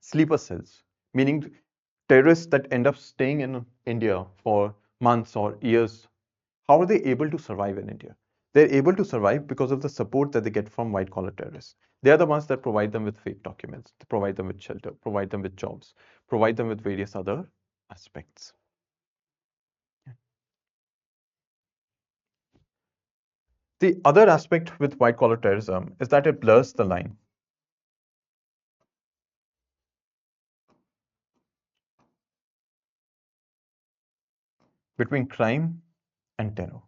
sleeper cells, meaning terrorists that end up staying in India for months or years, how are they able to survive in India? They're able to survive because of the support that they get from white collar terrorists. They are the ones that provide them with fake documents, provide them with shelter, provide them with jobs, provide them with various other aspects. The other aspect with white collar terrorism is that it blurs the line between crime and terror.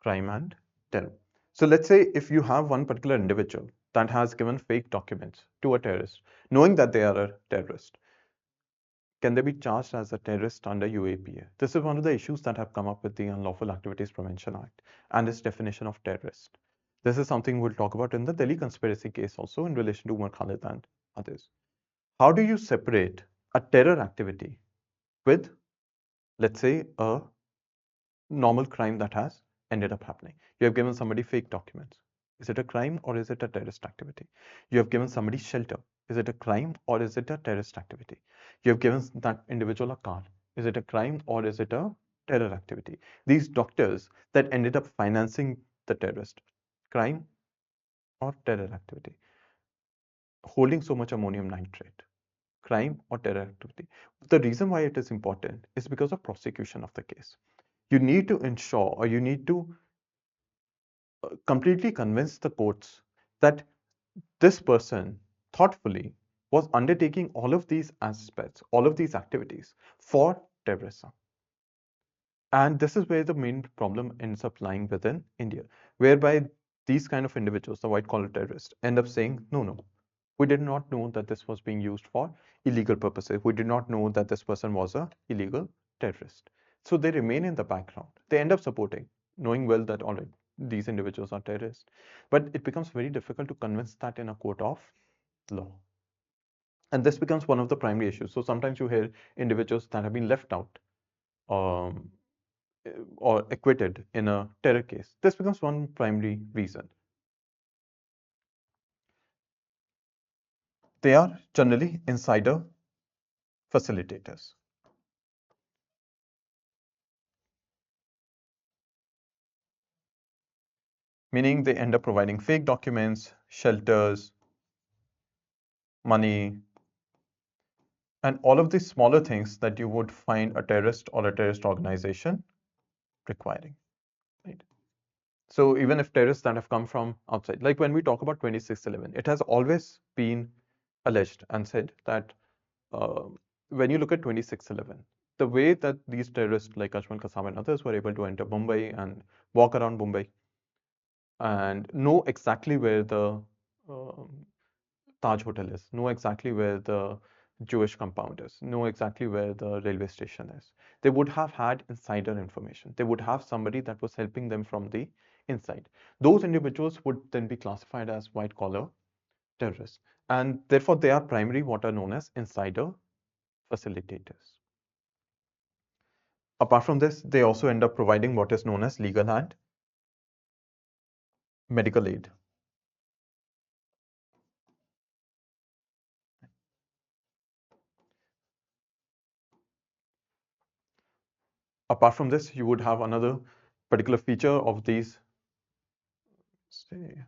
Crime and terror. So let's say if you have one particular individual that has given fake documents to a terrorist, knowing that they are a terrorist, can they be charged as a terrorist under UAPA? This is one of the issues that have come up with the Unlawful Activities Prevention Act and its definition of terrorist. This is something we'll talk about in the Delhi conspiracy case also in relation to Umar Khalid and others. How do you separate a terror activity with, let's say, a normal crime that has ended up happening? You have given somebody fake documents. Is it a crime or is it a terrorist activity? You have given somebody shelter. Is it a crime or is it a terrorist activity? You have given that individual a car. Is it a crime or is it a terror activity? These doctors that ended up financing the terrorist, crime or terror activity? Holding so much ammonium nitrate, crime or terror activity? The reason why it is important is because of prosecution of the case. You need to ensure or you need to completely convince the courts that this person thoughtfully was undertaking all of these aspects, all of these activities for terrorism. And this is where the main problem ends up lying within India, whereby these kind of individuals, the white collar terrorists, end up saying, no, no, we did not know that this was being used for illegal purposes. We did not know that this person was a illegal terrorist. So they remain in the background. They end up supporting, knowing well that all right, these individuals are terrorists. But it becomes very difficult to convince that in a court of law. And this becomes one of the primary issues. So sometimes you hear individuals that have been left out um, or acquitted in a terror case. This becomes one primary reason. They are generally insider facilitators. Meaning they end up providing fake documents, shelters, money, and all of these smaller things that you would find a terrorist or a terrorist organization requiring. Right? So even if terrorists that have come from outside, like when we talk about 2611, it has always been alleged and said that uh, when you look at 2611, the way that these terrorists like Ajmal Kasam and others were able to enter Mumbai and walk around Mumbai and know exactly where the Taj Hotel is, know exactly where the Jewish compounders, know exactly where the railway station is. They would have had insider information. They would have somebody that was helping them from the inside. Those individuals would then be classified as white collar terrorists. And therefore, they are primarily what are known as insider facilitators. Apart from this, they also end up providing what is known as legal and medical aid. Apart from this, you would have another particular feature of these, say,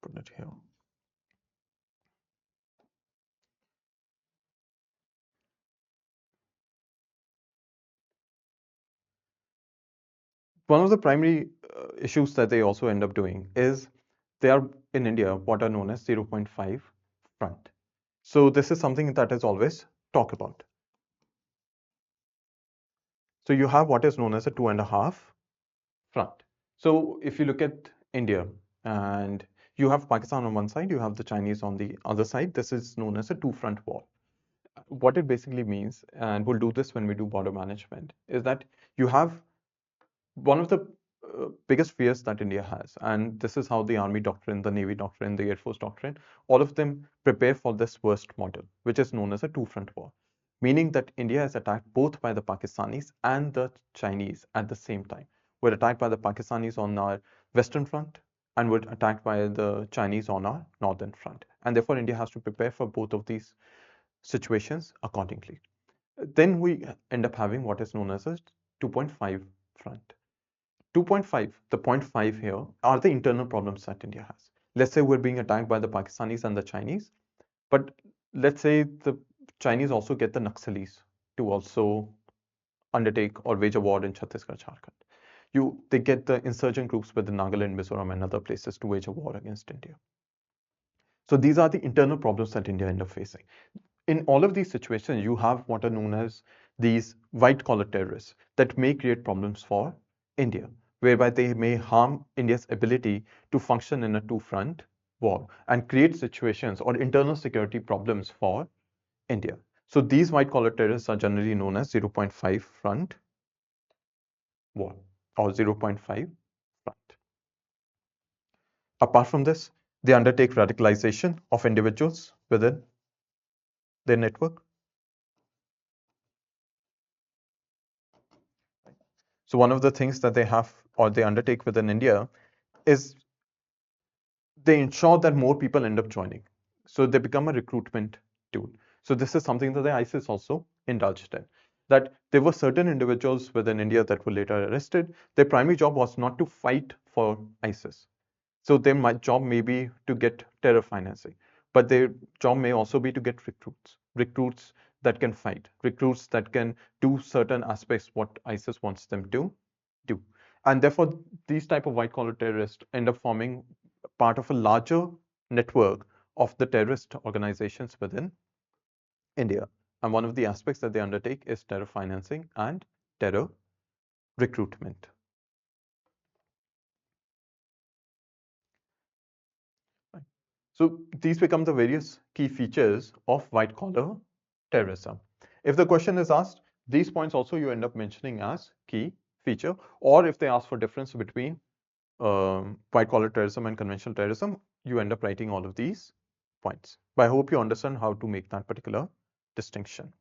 put it here. One of the primary issues that they also end up doing is they are in India what are known as 0.5 front. So this is something that is always talked about. So you have what is known as a 2.5 front. So if you look at India and you have Pakistan on one side, you have the Chinese on the other side. This is known as a two-front war. What it basically means, and we'll do this when we do border management, is that you have one of the biggest fears that India has, and this is how the Army doctrine, the Navy doctrine, the Air Force doctrine, all of them prepare for this worst model, which is known as a two-front war, meaning that India is attacked both by the Pakistanis and the Chinese at the same time. We're attacked by the Pakistanis on our western front, and we're attacked by the Chinese on our northern front. And therefore, India has to prepare for both of these situations accordingly. Then we end up having what is known as a 2.5 front. 2.5, the 0.5 here are the internal problems that India has. Let's say we're being attacked by the Pakistanis and the Chinese, but let's say the Chinese also get the Naxalis to also undertake or wage a war in Chhattisgarh, Jharkhand. They get the insurgent groups within Nagaland, Mizoram, and other places to wage a war against India. So these are the internal problems that India end up facing. In all of these situations, you have what are known as these white-collar terrorists that may create problems for India, whereby they may harm India's ability to function in a two-front war and create situations or internal security problems for India. So these white-collar terrorists are generally known as 0.5 front war or 0.5 front. Apart from this, they undertake radicalization of individuals within their network. So one of the things that they have or they undertake within India is they ensure that more people end up joining. So they become a recruitment tool. So this is something that the ISIS also indulged in. That there were certain individuals within India that were later arrested. Their primary job was not to fight for ISIS. So their job may be to get terror financing, but their job may also be to get recruits that can fight, recruits that can do certain aspects what ISIS wants them to do. And therefore, these type of white collar terrorists end up forming part of a larger network of the terrorist organizations within India. And one of the aspects that they undertake is terror financing and terror recruitment. So these become the various key features of white collar terrorism. If the question is asked, these points also you end up mentioning as key feature, or if they ask for difference between white collar terrorism and conventional terrorism, you end up writing all of these points. But I hope you understand how to make that particular distinction.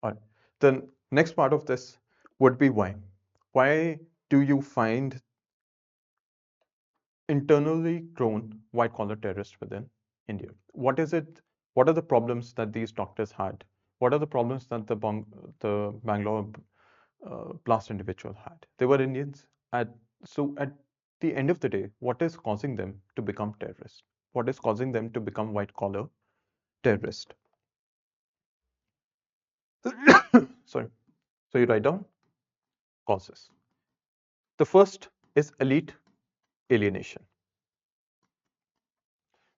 All right. The next part of this would be why. Why do you find internally grown white collar terrorists within India? What is it? What are the problems that these doctors had? What are the problems that the Bangalore blast individual had? They were Indians. At the end of the day, what is causing them to become terrorists? What is causing them to become white-collar terrorists? Sorry. So you write down causes. The first is elite alienation.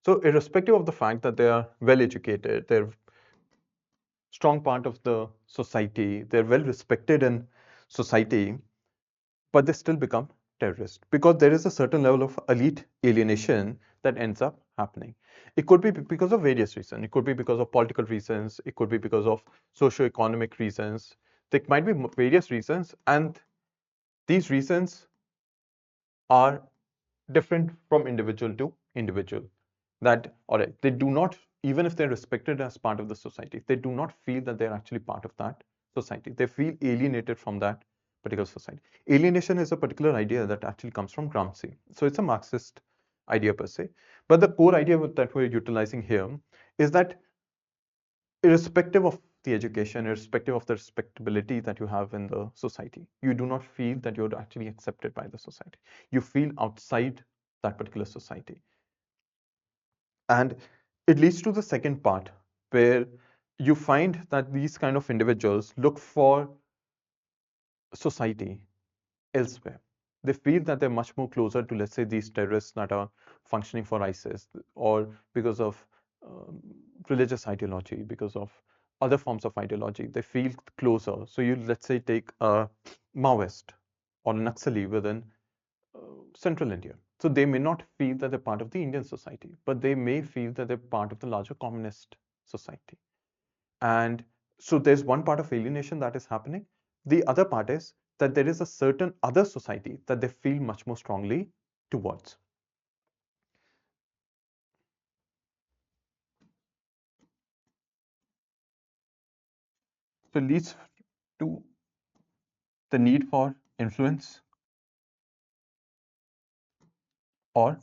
So irrespective of the fact that they are well educated, they're strong part of the society, they're well respected in society, but they still become terrorists because there is a certain level of elite alienation that ends up happening. It could be because of various reasons. It could be because of political reasons. It could be because of socio-economic reasons. There might be various reasons, and these reasons are different from individual to individual. That, all right, they do not, even if they're respected as part of the society, they do not feel that they're actually part of that society. They feel alienated from that particular society. Alienation is a particular idea that actually comes from Gramsci. So it's a Marxist idea per se. But the core idea that we're utilizing here is that irrespective of the education, irrespective of the respectability that you have in the society, you do not feel that you're actually accepted by the society. You feel outside that particular society. And it leads to the second part where you find that these kind of individuals look for society elsewhere. They feel that they're much more closer to, let's say, these terrorists that are functioning for ISIS, or because of religious ideology, because of other forms of ideology, they feel closer. So you, let's say, take a Maoist or an Naxali within central India. So they may not feel that they're part of the Indian society, but they may feel that they're part of the larger communist society. And so there's one part of alienation that is happening. The other part is that there is a certain other society that they feel much more strongly towards. So it leads to the need for influence or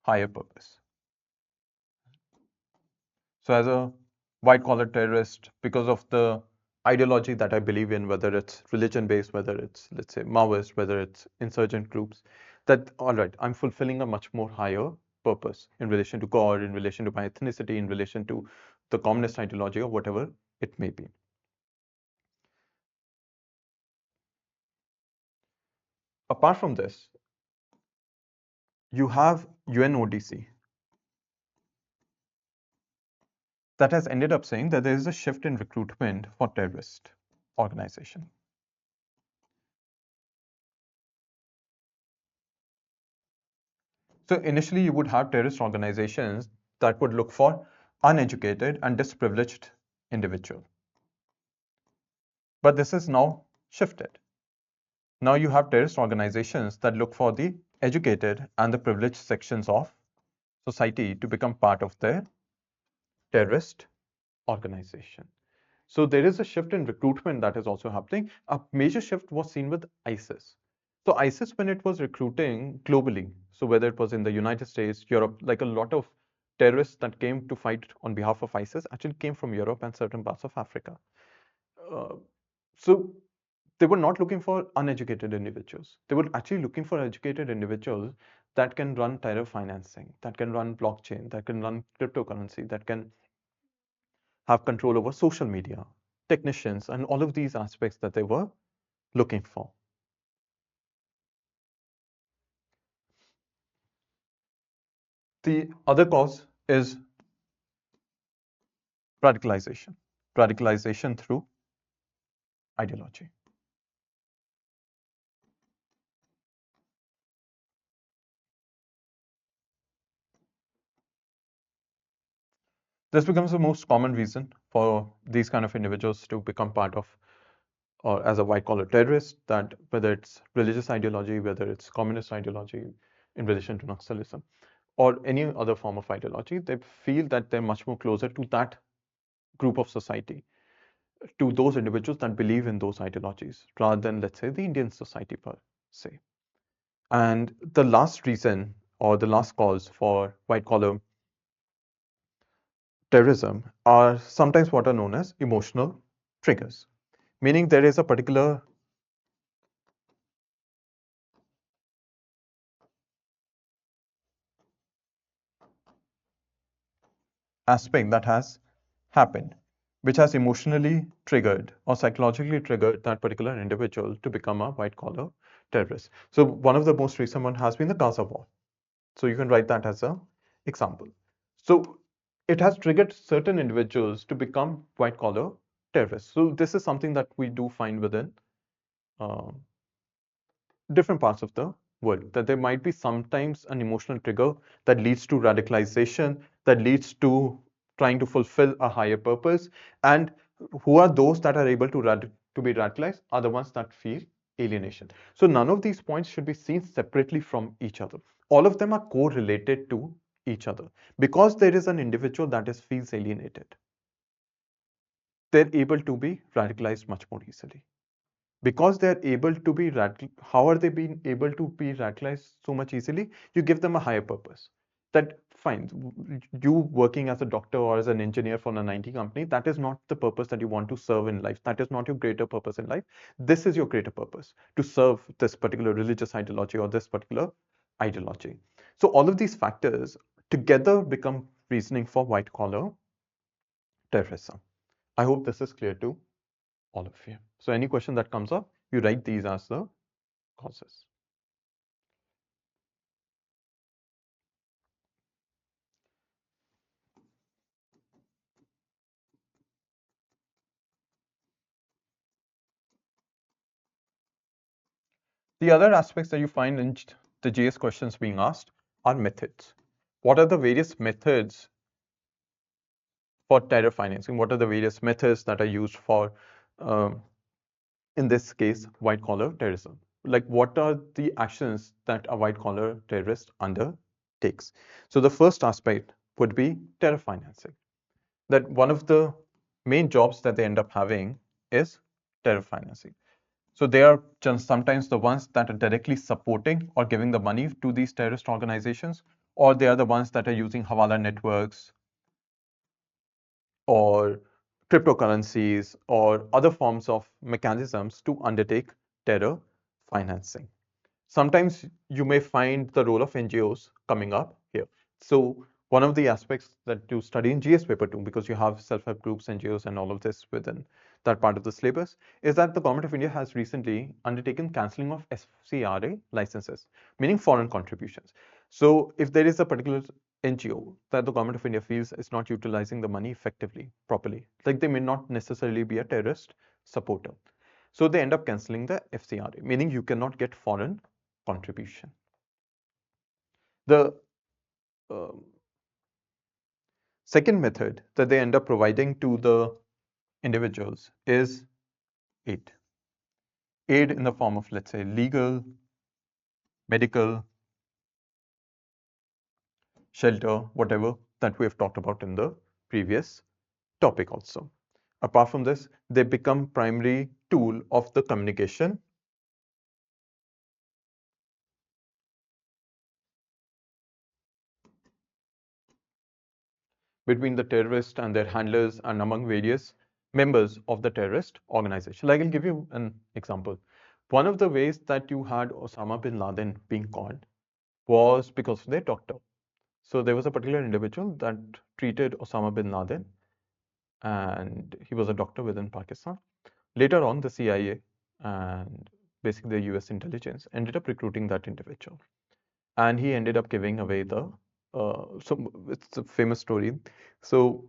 higher purpose. So as a white collar terrorist, because of the ideology that I believe in, whether it's religion based, whether it's, let's say, Maoist, whether it's insurgent groups, that, all right, I'm fulfilling a much more higher purpose in relation to God, in relation to my ethnicity, in relation to the communist ideology, or whatever it may be. Apart from this, you have UNODC that has ended up saying that there is a shift in recruitment for terrorist organization. So initially, you would have terrorist organizations that would look for uneducated and disprivileged individual. But this is now shifted. Now you have terrorist organizations that look for the educated and the privileged sections of society to become part of their terrorist organization. So there is a shift in recruitment that is also happening. A major shift was seen with ISIS. So ISIS, when it was recruiting globally, so whether it was in the United States, Europe, like a lot of terrorists that came to fight on behalf of ISIS actually came from Europe and certain parts of Africa. So they were not looking for uneducated individuals. They were actually looking for educated individuals that can run terror financing, that can run blockchain, that can run cryptocurrency, that can have control over social media, technicians, and all of these aspects that they were looking for. The other cause is radicalization through ideology. This becomes the most common reason for these kind of individuals to become part of, or as a white collar terrorist, that whether it's religious ideology, whether it's communist ideology in relation to Naxalism, or any other form of ideology, they feel that they're much more closer to that group of society, to those individuals that believe in those ideologies, rather than, let's say, the Indian society per se. And the last reason, or the last cause for white collar terrorism, are sometimes what are known as emotional triggers, meaning there is a particular aspect that has happened, which has emotionally triggered or psychologically triggered that particular individual to become a white collar terrorist. So one of the most recent one has been the Gaza war. So you can write that as an example. So it has triggered certain individuals to become white collar terrorists. So this is something that we do find within uh, different parts of the world, that there might be sometimes an emotional trigger that leads to radicalization, that leads to trying to fulfill a higher purpose. And who are those that are able to be radicalized are the ones that feel alienation. So none of these points should be seen separately from each other. All of them are correlated to each other. Because there is an individual that feels alienated, they're able to be radicalized much more easily. Because they're able to be how are they being able to be radicalized so much easily? You give them a higher purpose. That fine, you working as a doctor or as an engineer for an IT company, that is not the purpose that you want to serve in life. That is not your greater purpose in life. This is your greater purpose, to serve this particular religious ideology or this particular ideology. So all of these factors together become reasoning for white collar terrorism. I hope this is clear to all of you. So any question that comes up, you write these as the causes. The other aspects that you find in the JS questions being asked are methods. What are the various methods for terror financing? What are the various methods that are used for, in this case, white collar terrorism? Like, what are the actions that a white collar terrorist undertakes? So the first aspect would be terror financing. That one of the main jobs that they end up having is terror financing. So they are just sometimes the ones that are directly supporting or giving the money to these terrorist organizations, or they are the ones that are using Hawala networks or cryptocurrencies or other forms of mechanisms to undertake terror financing. Sometimes you may find the role of NGOs coming up here. So one of the aspects that you study in GS paper 2, because you have self-help groups, NGOs, and all of this within that part of the syllabus, is that the Government of India has recently undertaken cancelling of FCRA licenses, meaning foreign contributions. So if there is a particular NGO that the Government of India feels is not utilizing the money effectively, properly, like they may not necessarily be a terrorist supporter. So they end up cancelling the FCRA, meaning you cannot get foreign contribution. The second method that they end up providing to the individuals is aid. Aid in the form of, let's say, legal, medical, shelter, whatever that we have talked about in the previous topic also. Apart from this, they become primary tool of the communication between the terrorist and their handlers and among various members of the terrorist organization. Like, I'll give you an example. One of the ways that you had Osama bin Laden being called was because of their doctor. So there was a particular individual that treated Osama bin Laden, and he was a doctor within Pakistan. Later on, the CIA and basically the US intelligence ended up recruiting that individual. And he ended up giving away so it's a famous story. So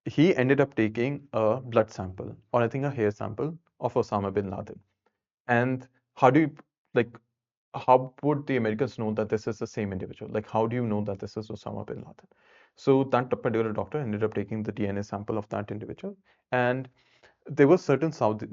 he ended up taking a blood sample, or I think a hair sample of Osama bin Laden. And how do you, like, how would the Americans know that this is the same individual? Like, how do you know that this is Osama bin Laden? So that particular doctor ended up taking the DNA sample of that individual. And there were certain Saudi,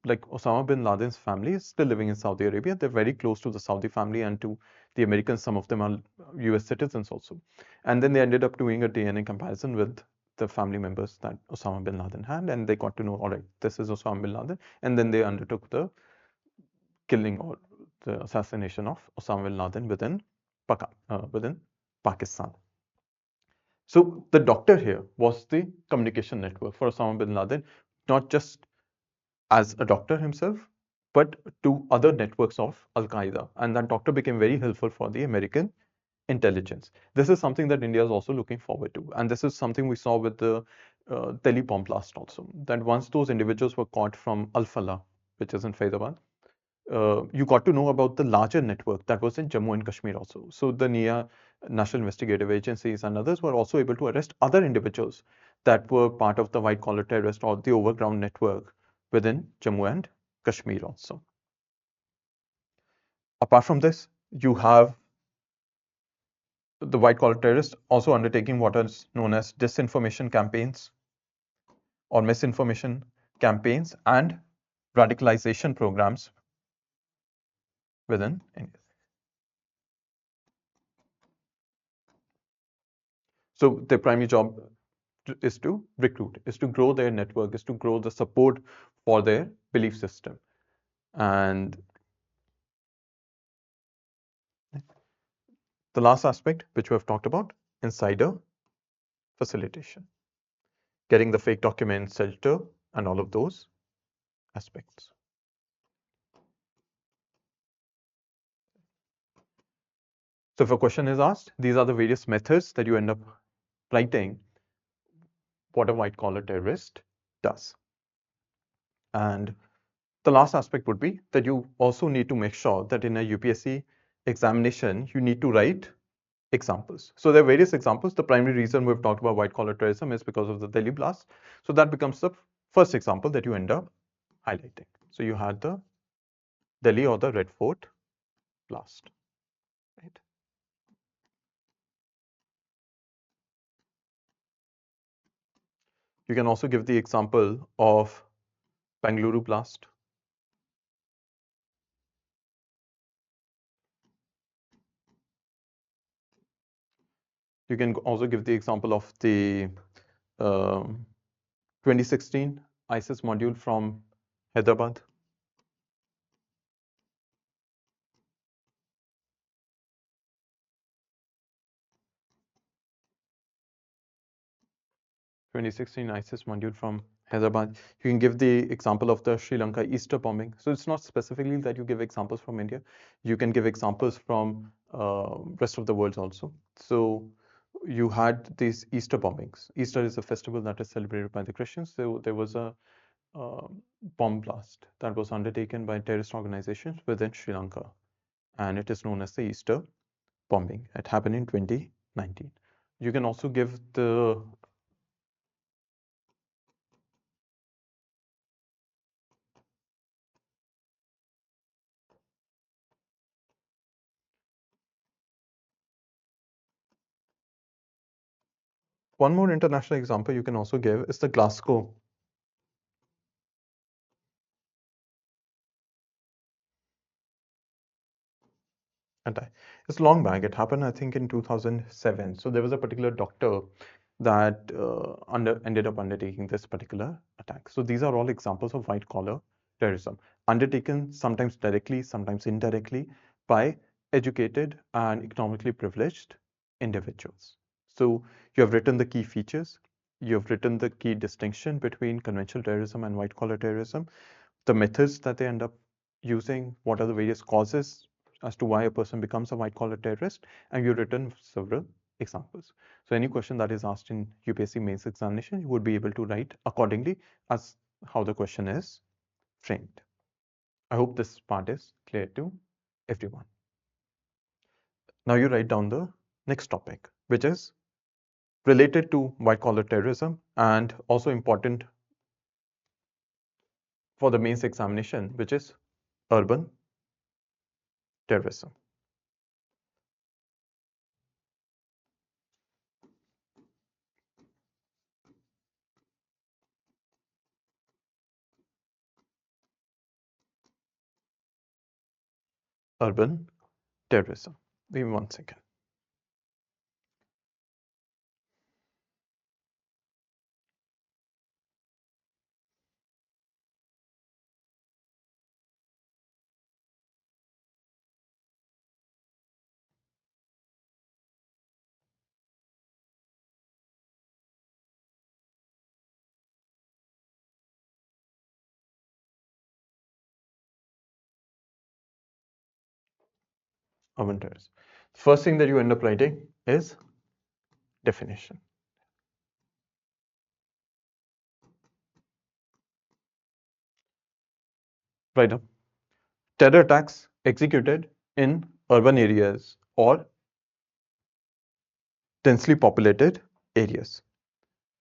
like Osama bin Laden's family is still living in Saudi Arabia. They're very close to the Saudi family and to the Americans. Some of them are US citizens also. And then they ended up doing a DNA comparison with the family members that Osama bin Laden had, and they got to know, all right, this is Osama bin Laden. And then they undertook the killing or the assassination of Osama bin Laden within Pakistan. So the doctor here was the communication network for Osama bin Laden, not just as a doctor himself, but to other networks of Al Qaeda. And that doctor became very helpful for the American intelligence. This is something that India is also looking forward to. And this is something we saw with the Delhi bomb blast also, that once those individuals were caught from Al-Falah, which is in Faizabad, you got to know about the larger network that was in Jammu and Kashmir also. So the NIA, National Investigative Agencies, and others were also able to arrest other individuals that were part of the white collar terrorist or the overground network within Jammu and Kashmir also. Apart from this, you have the white collar terrorists also undertaking what is known as disinformation campaigns or misinformation campaigns and radicalization programs within India. So their primary job is to recruit, is to grow their network, is to grow the support for their belief system. And the last aspect, which we have talked about, insider facilitation, getting the fake documents, shelter, and all of those aspects. So if a question is asked, these are the various methods that you end up writing what a white collar terrorist does. And the last aspect would be that you also need to make sure that in a UPSC examination, you need to write examples. So there are various examples. The primary reason we've talked about white collar terrorism is because of the Delhi blast. So that becomes the first example that you end up highlighting. So you had the Delhi or the Red Fort blast, right? You can also give the example of Bengaluru blast. You can also give the example of the 2016 ISIS module from Hyderabad. ISIS module from Hyderabad. You can give the example of the Sri Lanka Easter bombing. So it's not specifically that you give examples from India. You can give examples from rest of the world also. So you had these Easter bombings. Easter is a festival that is celebrated by the Christians. So there was a bomb blast that was undertaken by terrorist organizations within Sri Lanka. And it is known as the Easter bombing. It happened in 2019. You can also give the one more international example you can also give is the Glasgow attack. It's long back. It happened, I think, in 2007. So there was a particular doctor that ended up undertaking this particular attack. So these are all examples of white collar terrorism, undertaken sometimes directly, sometimes indirectly by educated and economically privileged individuals. So you have written the key features, you have written the key distinction between conventional terrorism and white collar terrorism, the methods that they end up using, what are the various causes as to why a person becomes a white collar terrorist, and you've written several examples. So any question that is asked in UPSC mains examination, you would be able to write accordingly as how the question is framed. I hope this part is clear to everyone. Now you write down the next topic, which is related to white collar terrorism and also important for the mains examination, which is urban terrorism. Urban terrorism. Give me 1 second. Urban terrorism. First thing that you end up writing is definition. Right up. Terror attacks executed in urban areas or densely populated areas.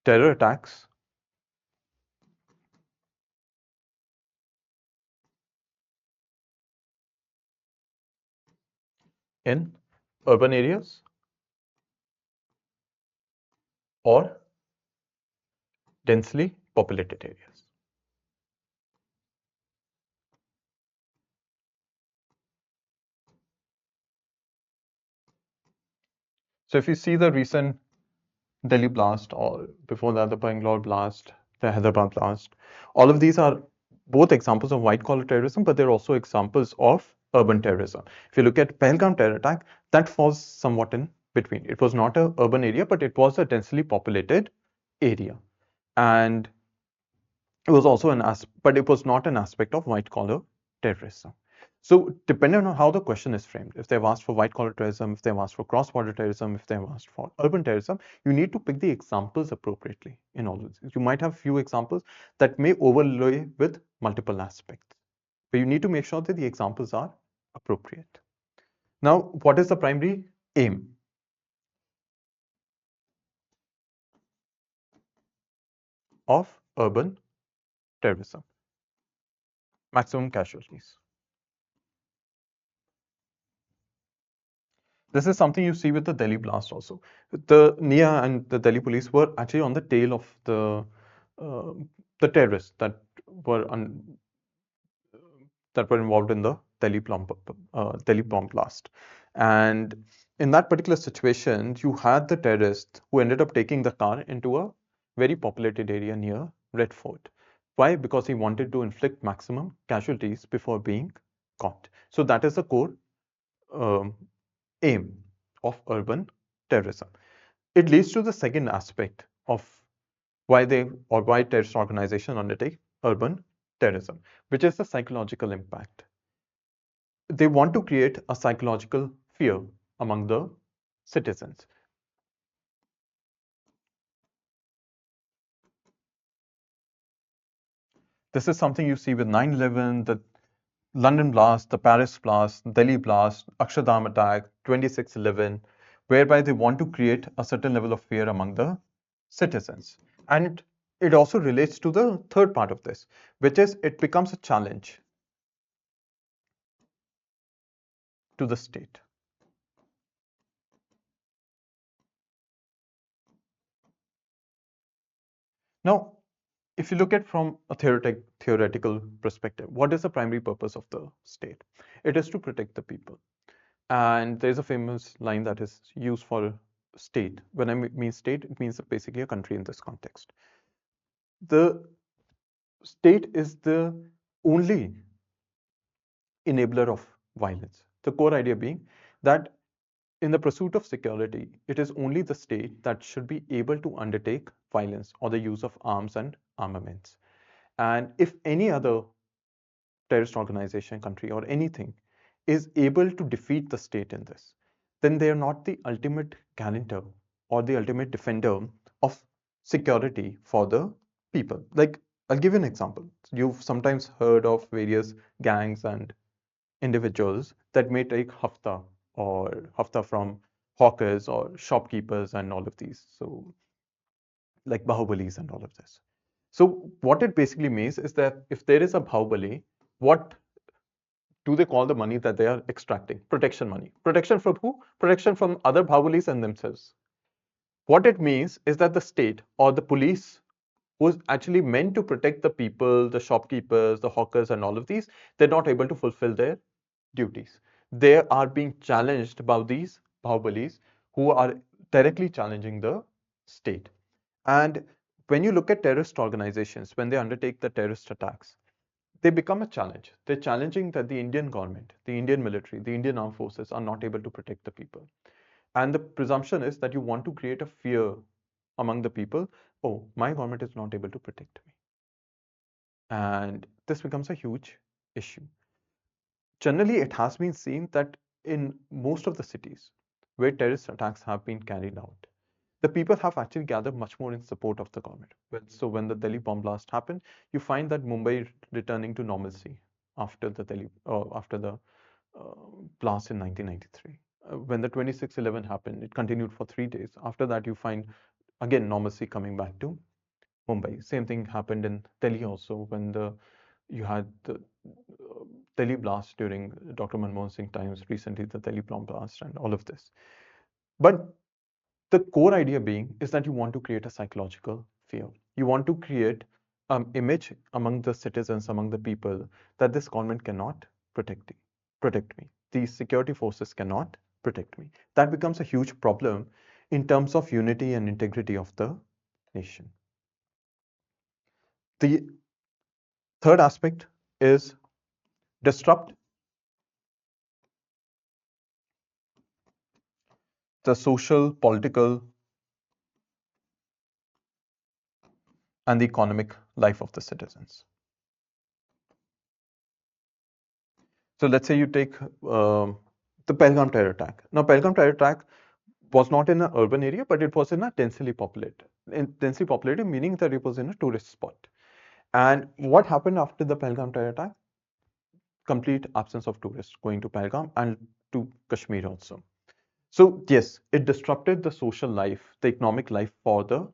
Terror attacks in urban areas or densely populated areas. So if you see the recent Delhi blast or before that the Bangalore blast, the Hyderabad blast, all of these are both examples of white collar terrorism, but they're also examples of urban terrorism. If you look at Pahalgam terror attack, that falls somewhat in between. It was not an urban area, but it was a densely populated area. And it was also but it was not an aspect of white collar terrorism. So depending on how the question is framed, if they've asked for white collar terrorism, if they've asked for cross-border terrorism, if they've asked for urban terrorism, you need to pick the examples appropriately in all of this. You might have few examples that may overlay with multiple aspects, but you need to make sure that the examples are appropriate. Now, what is the primary aim? Of urban terrorism? Maximum casualties. This is something you see with the Delhi blast also. The NIA and the Delhi police were actually on the tail of uh, the terrorists were that were involved in the Delhi bomb blast. And in that particular situation, you had the terrorists who ended up taking the car into a very populated area near Red Fort. Why? Because he wanted to inflict maximum casualties before being caught. So that is the core um, aim of urban terrorism. It leads to the second aspect of why terrorist organizations undertake urban terrorism, which is the psychological impact. They want to create a psychological fear among the citizens. This is something you see with 9/11, the London blast, the Paris blast, Delhi blast, Akshardham attack, 26/11, whereby they want to create a certain level of fear among the citizens. And it also relates to the third part of this, which is it becomes a challenge to the state. Now, if you look at from a theoretical perspective, what is the primary purpose of the state? It is to protect the people. And there's a famous line that is used for state. When I mean state, it means basically a country in this context. The state is the only enabler of violence. The core idea being that in the pursuit of security, it is only the state that should be able to undertake violence or the use of arms and armaments. And if any other terrorist organization, country, or anything is able to defeat the state in this, then they are not the ultimate guarantor or the ultimate defender of security for the people. Like, I'll give you an example. You've sometimes heard of various gangs and individuals that may take hafta from hawkers or shopkeepers and all of these. So, like Bahubalis and all of this. So, what it basically means is that if there is a Bahubali, what do they call the money that they are extracting? Protection money. Protection from who? Protection from other Bahubalis and themselves. What it means is that the state or the police was actually meant to protect the people, the shopkeepers, the hawkers, and all of these, they're not able to fulfill their duties. They are being challenged by these Bahubalis who are directly challenging the state. And when you look at terrorist organizations, when they undertake the terrorist attacks, they become a challenge. They're challenging that the Indian government, the Indian military, the Indian armed forces are not able to protect the people. And the presumption is that you want to create a fear among the people. Oh, my government is not able to protect me. And this becomes a huge issue. Generally, it has been seen that in most of the cities, where terrorist attacks have been carried out, the people have actually gathered much more in support of the government. So when the Delhi bomb blast happened, you find that Mumbai returning to normalcy after the blast in 1993. When the 26/11 happened, it continued for 3 days. After that, you find again normalcy coming back to Mumbai. Same thing happened in Delhi also when you had the Delhi blast during Dr. Manmohan Singh times, recently the Delhi bomb blast and all of this. But the core idea being is that you want to create a psychological fear. You want to create an image among the citizens, among the people, that this government cannot protect me. These security forces cannot protect me. That becomes a huge problem in terms of unity and integrity of the nation. The third aspect is disrupt the social, political, and the economic life of the citizens. So let's say you take the Pahalgam terror attack. Now, Pahalgam terror attack was not in an urban area, but it was in a densely populated. Densely populated meaning that it was in a tourist spot. And what happened after the Pahalgam terror attack? Complete absence of tourists going to Pahalgam and to Kashmir also. So yes, it disrupted the social life, the economic life for the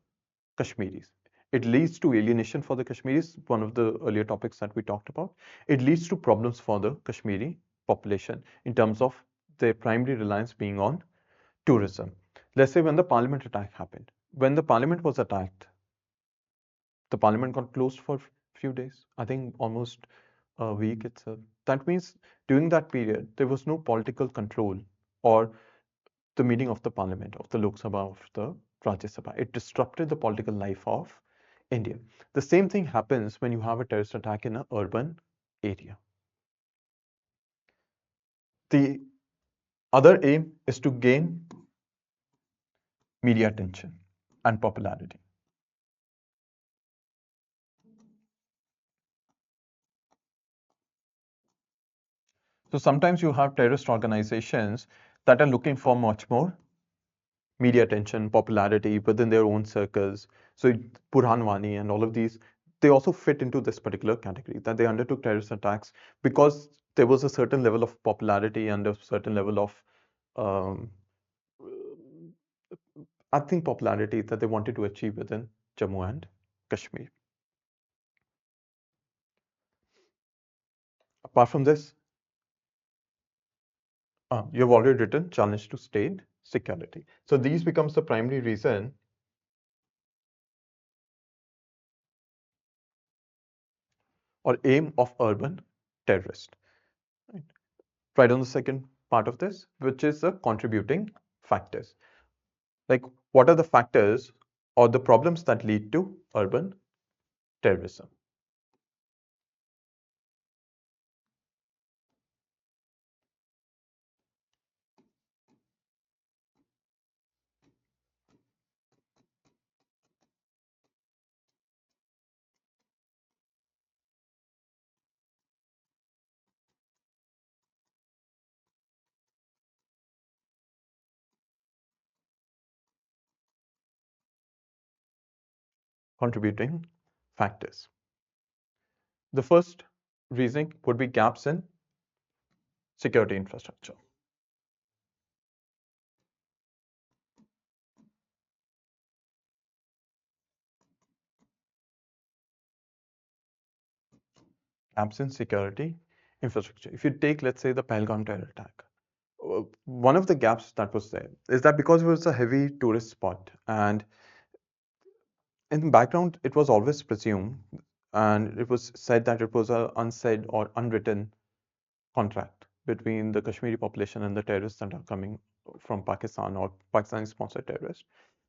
Kashmiris. It leads to alienation for the Kashmiris, one of the earlier topics that we talked about. It leads to problems for the Kashmiri population in terms of their primary reliance being on tourism. Let's say when the parliament attack happened. When the parliament was attacked, the parliament got closed for a few days. I think almost a week itself. That means during that period, there was no political control or the meeting of the parliament, of the Lok Sabha, of the Rajya Sabha. It disrupted the political life of India. The same thing happens when you have a terrorist attack in an urban area. The other aim is to gain media attention and popularity. So sometimes you have terrorist organizations that are looking for much more media attention, popularity within their own circles. So Burhan Wani and all of these, they also fit into this particular category, that they undertook terrorist attacks because there was a certain level of popularity and a certain level of, I think, popularity that they wanted to achieve within Jammu and Kashmir. Apart from this, you have already written challenge to state security. So these becomes the primary reason or aim of urban terrorist. Right on the second part of this, which is the contributing factors. Like, what are the factors or the problems that lead to urban terrorism? Contributing factors. The first reason would be gaps in security infrastructure. Gaps in security infrastructure. If you take, let's say, the Pahalgam terror attack, one of the gaps that was there is that because it was a heavy tourist spot and in the background, it was always presumed and it was said that it was an unsaid or unwritten contract between the Kashmiri population and the terrorists that are coming from Pakistan or Pakistani-sponsored terrorists,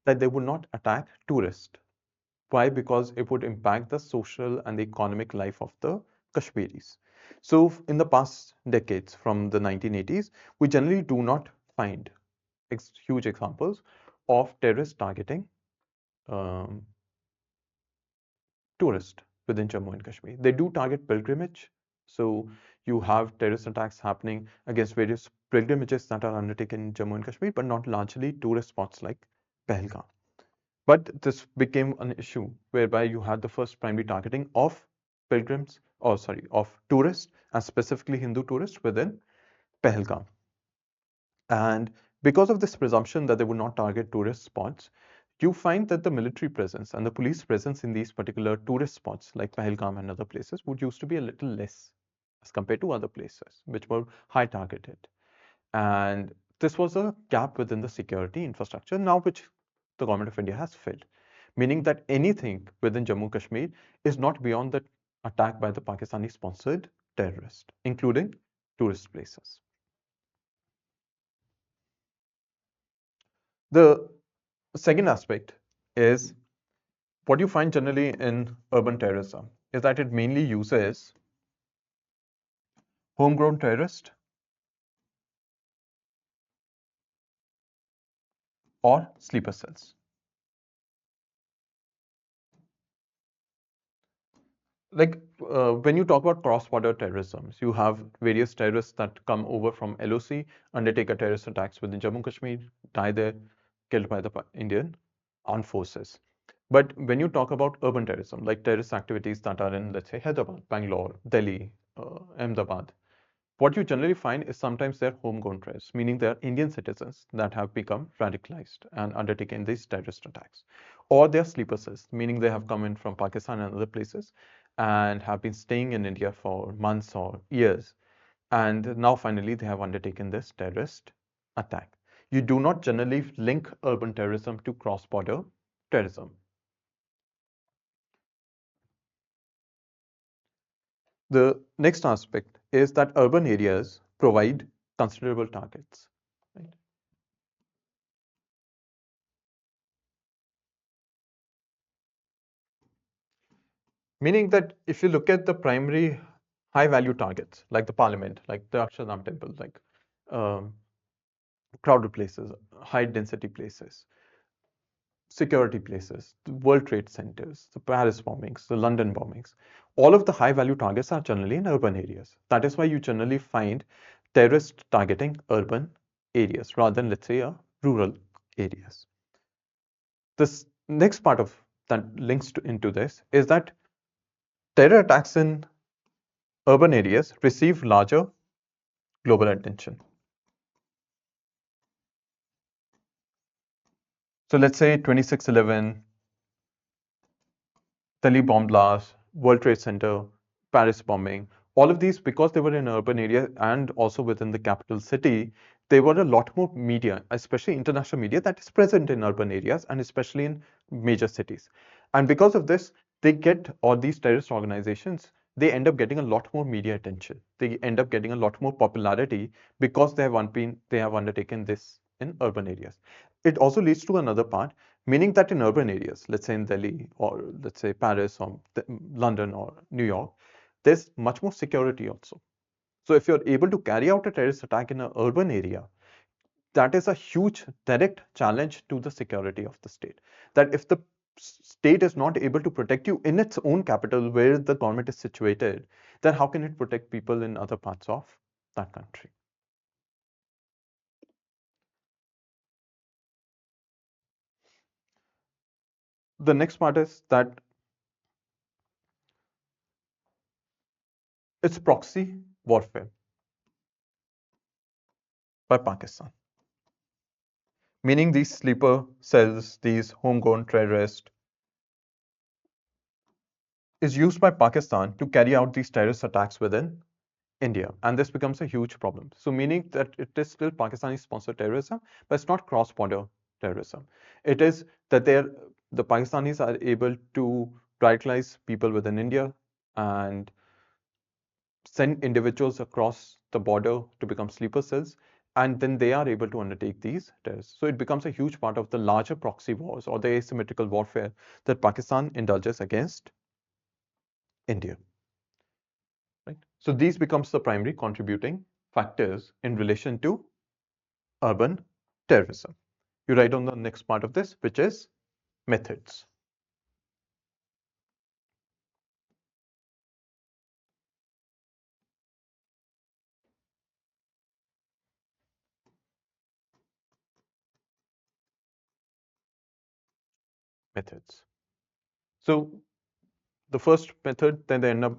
that they would not attack tourists. Why? Because it would impact the social and the economic life of the Kashmiris. So in the past decades, from the 1980s, we generally do not find huge examples of terrorists targeting um, tourists within Jammu and Kashmir. They do target pilgrimage So you have terrorist attacks happening against various pilgrimages that are undertaken in Jammu and Kashmir, but not largely tourist spots like Pahalgam. But this became an issue whereby you had the first primary targeting of pilgrims, or sorry, of tourists, and specifically Hindu tourists within Pahalgam. And because of this presumption that they would not target tourist spots, you find that the military presence and the police presence in these particular tourist spots like Pahalgam and other places would used to be a little less as compared to other places which were high targeted. And this was a gap within the security infrastructure now which the government of India has filled, meaning that anything within Jammu Kashmir is not beyond the attack by the Pakistani sponsored terrorists, including tourist places. The second aspect is what you find generally in urban terrorism is that it mainly uses homegrown terrorists or sleeper cells. Like when you talk about cross-border terrorism, you have various terrorists that come over from LOC, undertake a terrorist attacks within Jammu Kashmir, die there, killed by the Indian armed forces. But when you talk about urban terrorism, like terrorist activities that are in, let's say, Hyderabad, Bangalore, Delhi, Ahmedabad, what you generally find is sometimes they're homegrown terrorists, meaning they're Indian citizens that have become radicalized and undertaken these terrorist attacks. Or they're sleeper cells, meaning they have come in from Pakistan and other places and have been staying in India for months or years. And now finally they have undertaken this terrorist attack. You do not generally link urban terrorism to cross-border terrorism. The next aspect is that urban areas provide considerable targets. Right? Meaning that if you look at the primary high value targets, like the parliament, like the Akshardham temple, like um, crowded places, high density places, security places, the World Trade Centers, the Paris bombings, the London bombings, all of the high value targets are generally in urban areas. That is why you generally find terrorists targeting urban areas rather than, let's say, rural areas. This next part of that links into this is that terror attacks in urban areas receive larger global attention. So let's say 26/11, Delhi bomb blast, World Trade Center, Paris bombing, all of these, because they were in urban areas and also within the capital city, there were a lot more media, especially international media, that is present in urban areas and especially in major cities. And because of this, they get, or these terrorist organizations, they end up getting a lot more media attention. They end up getting a lot more popularity because they have undertaken this in urban areas. It also leads to another part, meaning that in urban areas, let's say in Delhi or let's say Paris or London or New York, there's much more security also. So if you're able to carry out a terrorist attack in an urban area, that is a huge direct challenge to the security of the state. That if the state is not able to protect you in its own capital where the government is situated, then how can it protect people in other parts of that country? The next part is that it's proxy warfare by Pakistan. Meaning these sleeper cells, these homegrown terrorists, is used by Pakistan to carry out these terrorist attacks within India. And this becomes a huge problem. So meaning that it is still Pakistani sponsored terrorism, but it's not cross-border terrorism. It is that the Pakistanis are able to radicalize people within India and send individuals across the border to become sleeper cells, and then they are able to undertake these terrorists. So it becomes a huge part of the larger proxy wars or the asymmetrical warfare that Pakistan indulges against India. Right? So these becomes the primary contributing factors in relation to urban terrorism. You write on the next part of this, which is methods. methods. So the first method that they end up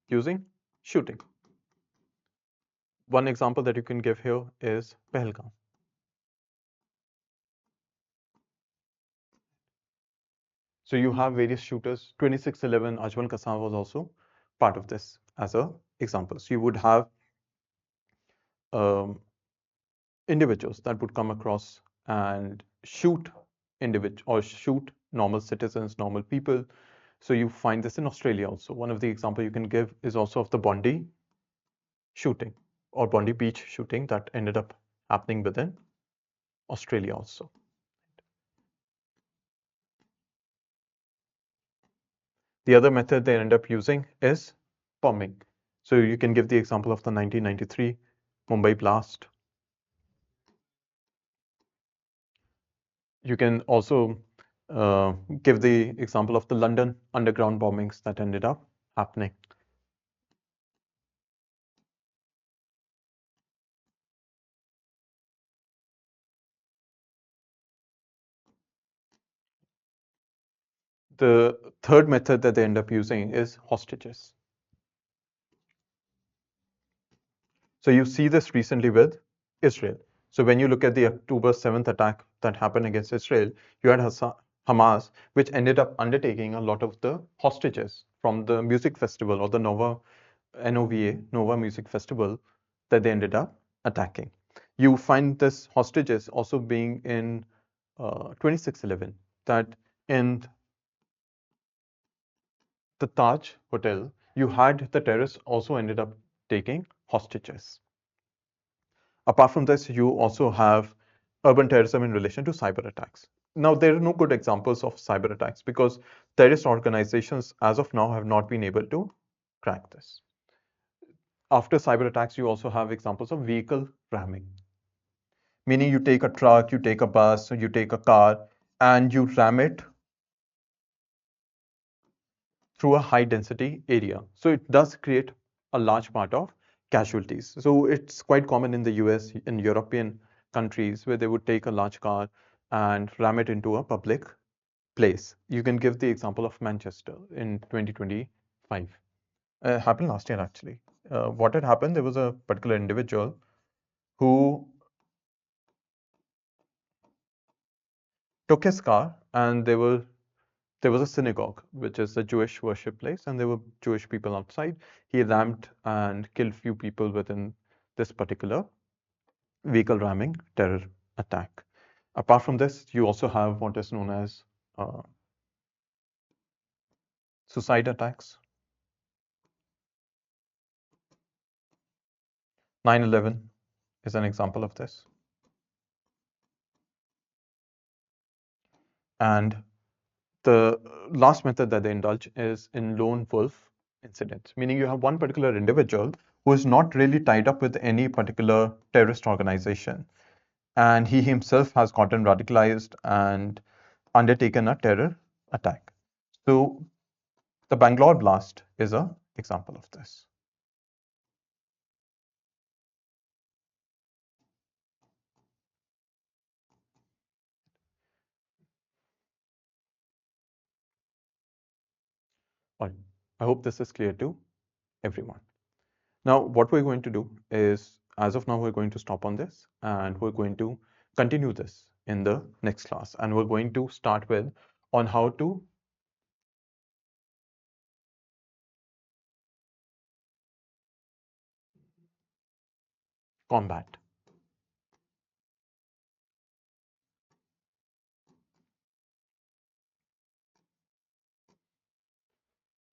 using, shooting. One example that you can give here is Pahalgam. So you have various shooters. 2611 Ajmal Kasam was also part of this as a example. So you would have individuals that would come across and shoot shoot normal citizens, normal people. So you find this in Australia also. One of the example you can give is also of the Bondi shooting or Bondi Beach shooting that ended up happening within Australia also. The other method they end up using is bombing. So you can give the example of the 1993 Mumbai blast. You can also give the example of the London underground bombings that ended up happening. The third method that they end up using is hostages. So you see this recently with Israel. So when you look at the October 7th attack that happened against Israel, you had Hamas, which ended up undertaking a lot of the hostages from the music festival or the Nova Music Festival that they ended up attacking. You find this hostages also being in 2611, that in the Taj Hotel, you had the terrorists also ended up taking hostages. Apart from this, you also have urban terrorism in relation to cyber attacks. Now, there are no good examples of cyber attacks because terrorist organizations, as of now, have not been able to crack this. After cyber attacks, you also have examples of vehicle ramming, meaning you take a truck, you take a bus, you take a car, and you ram it through a high density area. So it does create a large part of casualties. So it's quite common in the US, in European countries, where they would take a large car and ram it into a public place. You can give the example of Manchester in 2025. Happened last year actually. What had happened, there was a particular individual who took his car and there was a synagogue, which is a Jewish worship place, and there were Jewish people outside. He rammed and killed few people within this particular vehicle ramming terror attack. Apart from this, you also have what is known as suicide attacks. 9/11 is an example of this. And the last method that they indulge is in lone wolf incidents, meaning you have one particular individual who is not really tied up with any particular terrorist organization, and he himself has gotten radicalized and undertaken a terror attack. So the Bangalore blast is an example of this. All right. I hope this is clear to everyone. Now, what we're going to do is, as of now, we're going to stop on this and we're going to continue this in the next class. And we're going to start with on how to combat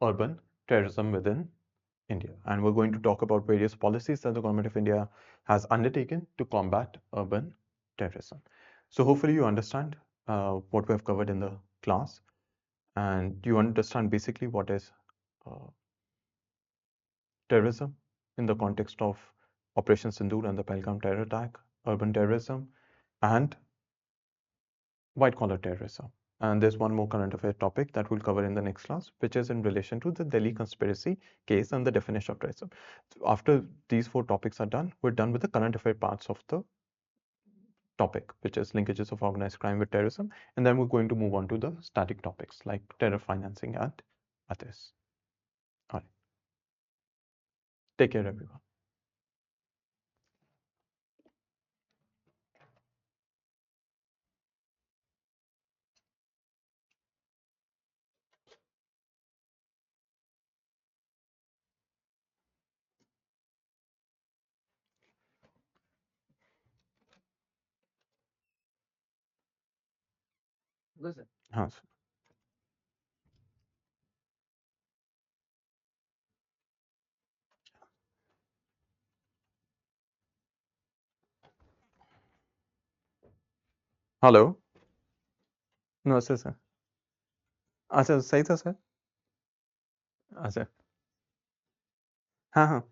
urban terrorism within India. And we're going to talk about various policies that the government of India has undertaken to combat urban terrorism. So hopefully you understand what we have covered in the class, and you understand basically what is terrorism in the context of Operation Sindoor and the Pahalgam terror attack, urban terrorism, and white-collar terrorism. And there's one more current affair topic that we'll cover in the next class, which is in relation to the Delhi conspiracy case and the definition of terrorism. So after these 4 topics are done, we're done with the current affair parts of the topic, which is linkages of organized crime with terrorism, and then we're going to move on to the static topics like terror financing and others. All right. Take care, everyone. Listen. हाँ sir. Hello, नमस्ते sir. अच्छा, सही था sir. अच्छा, हाँ हाँ.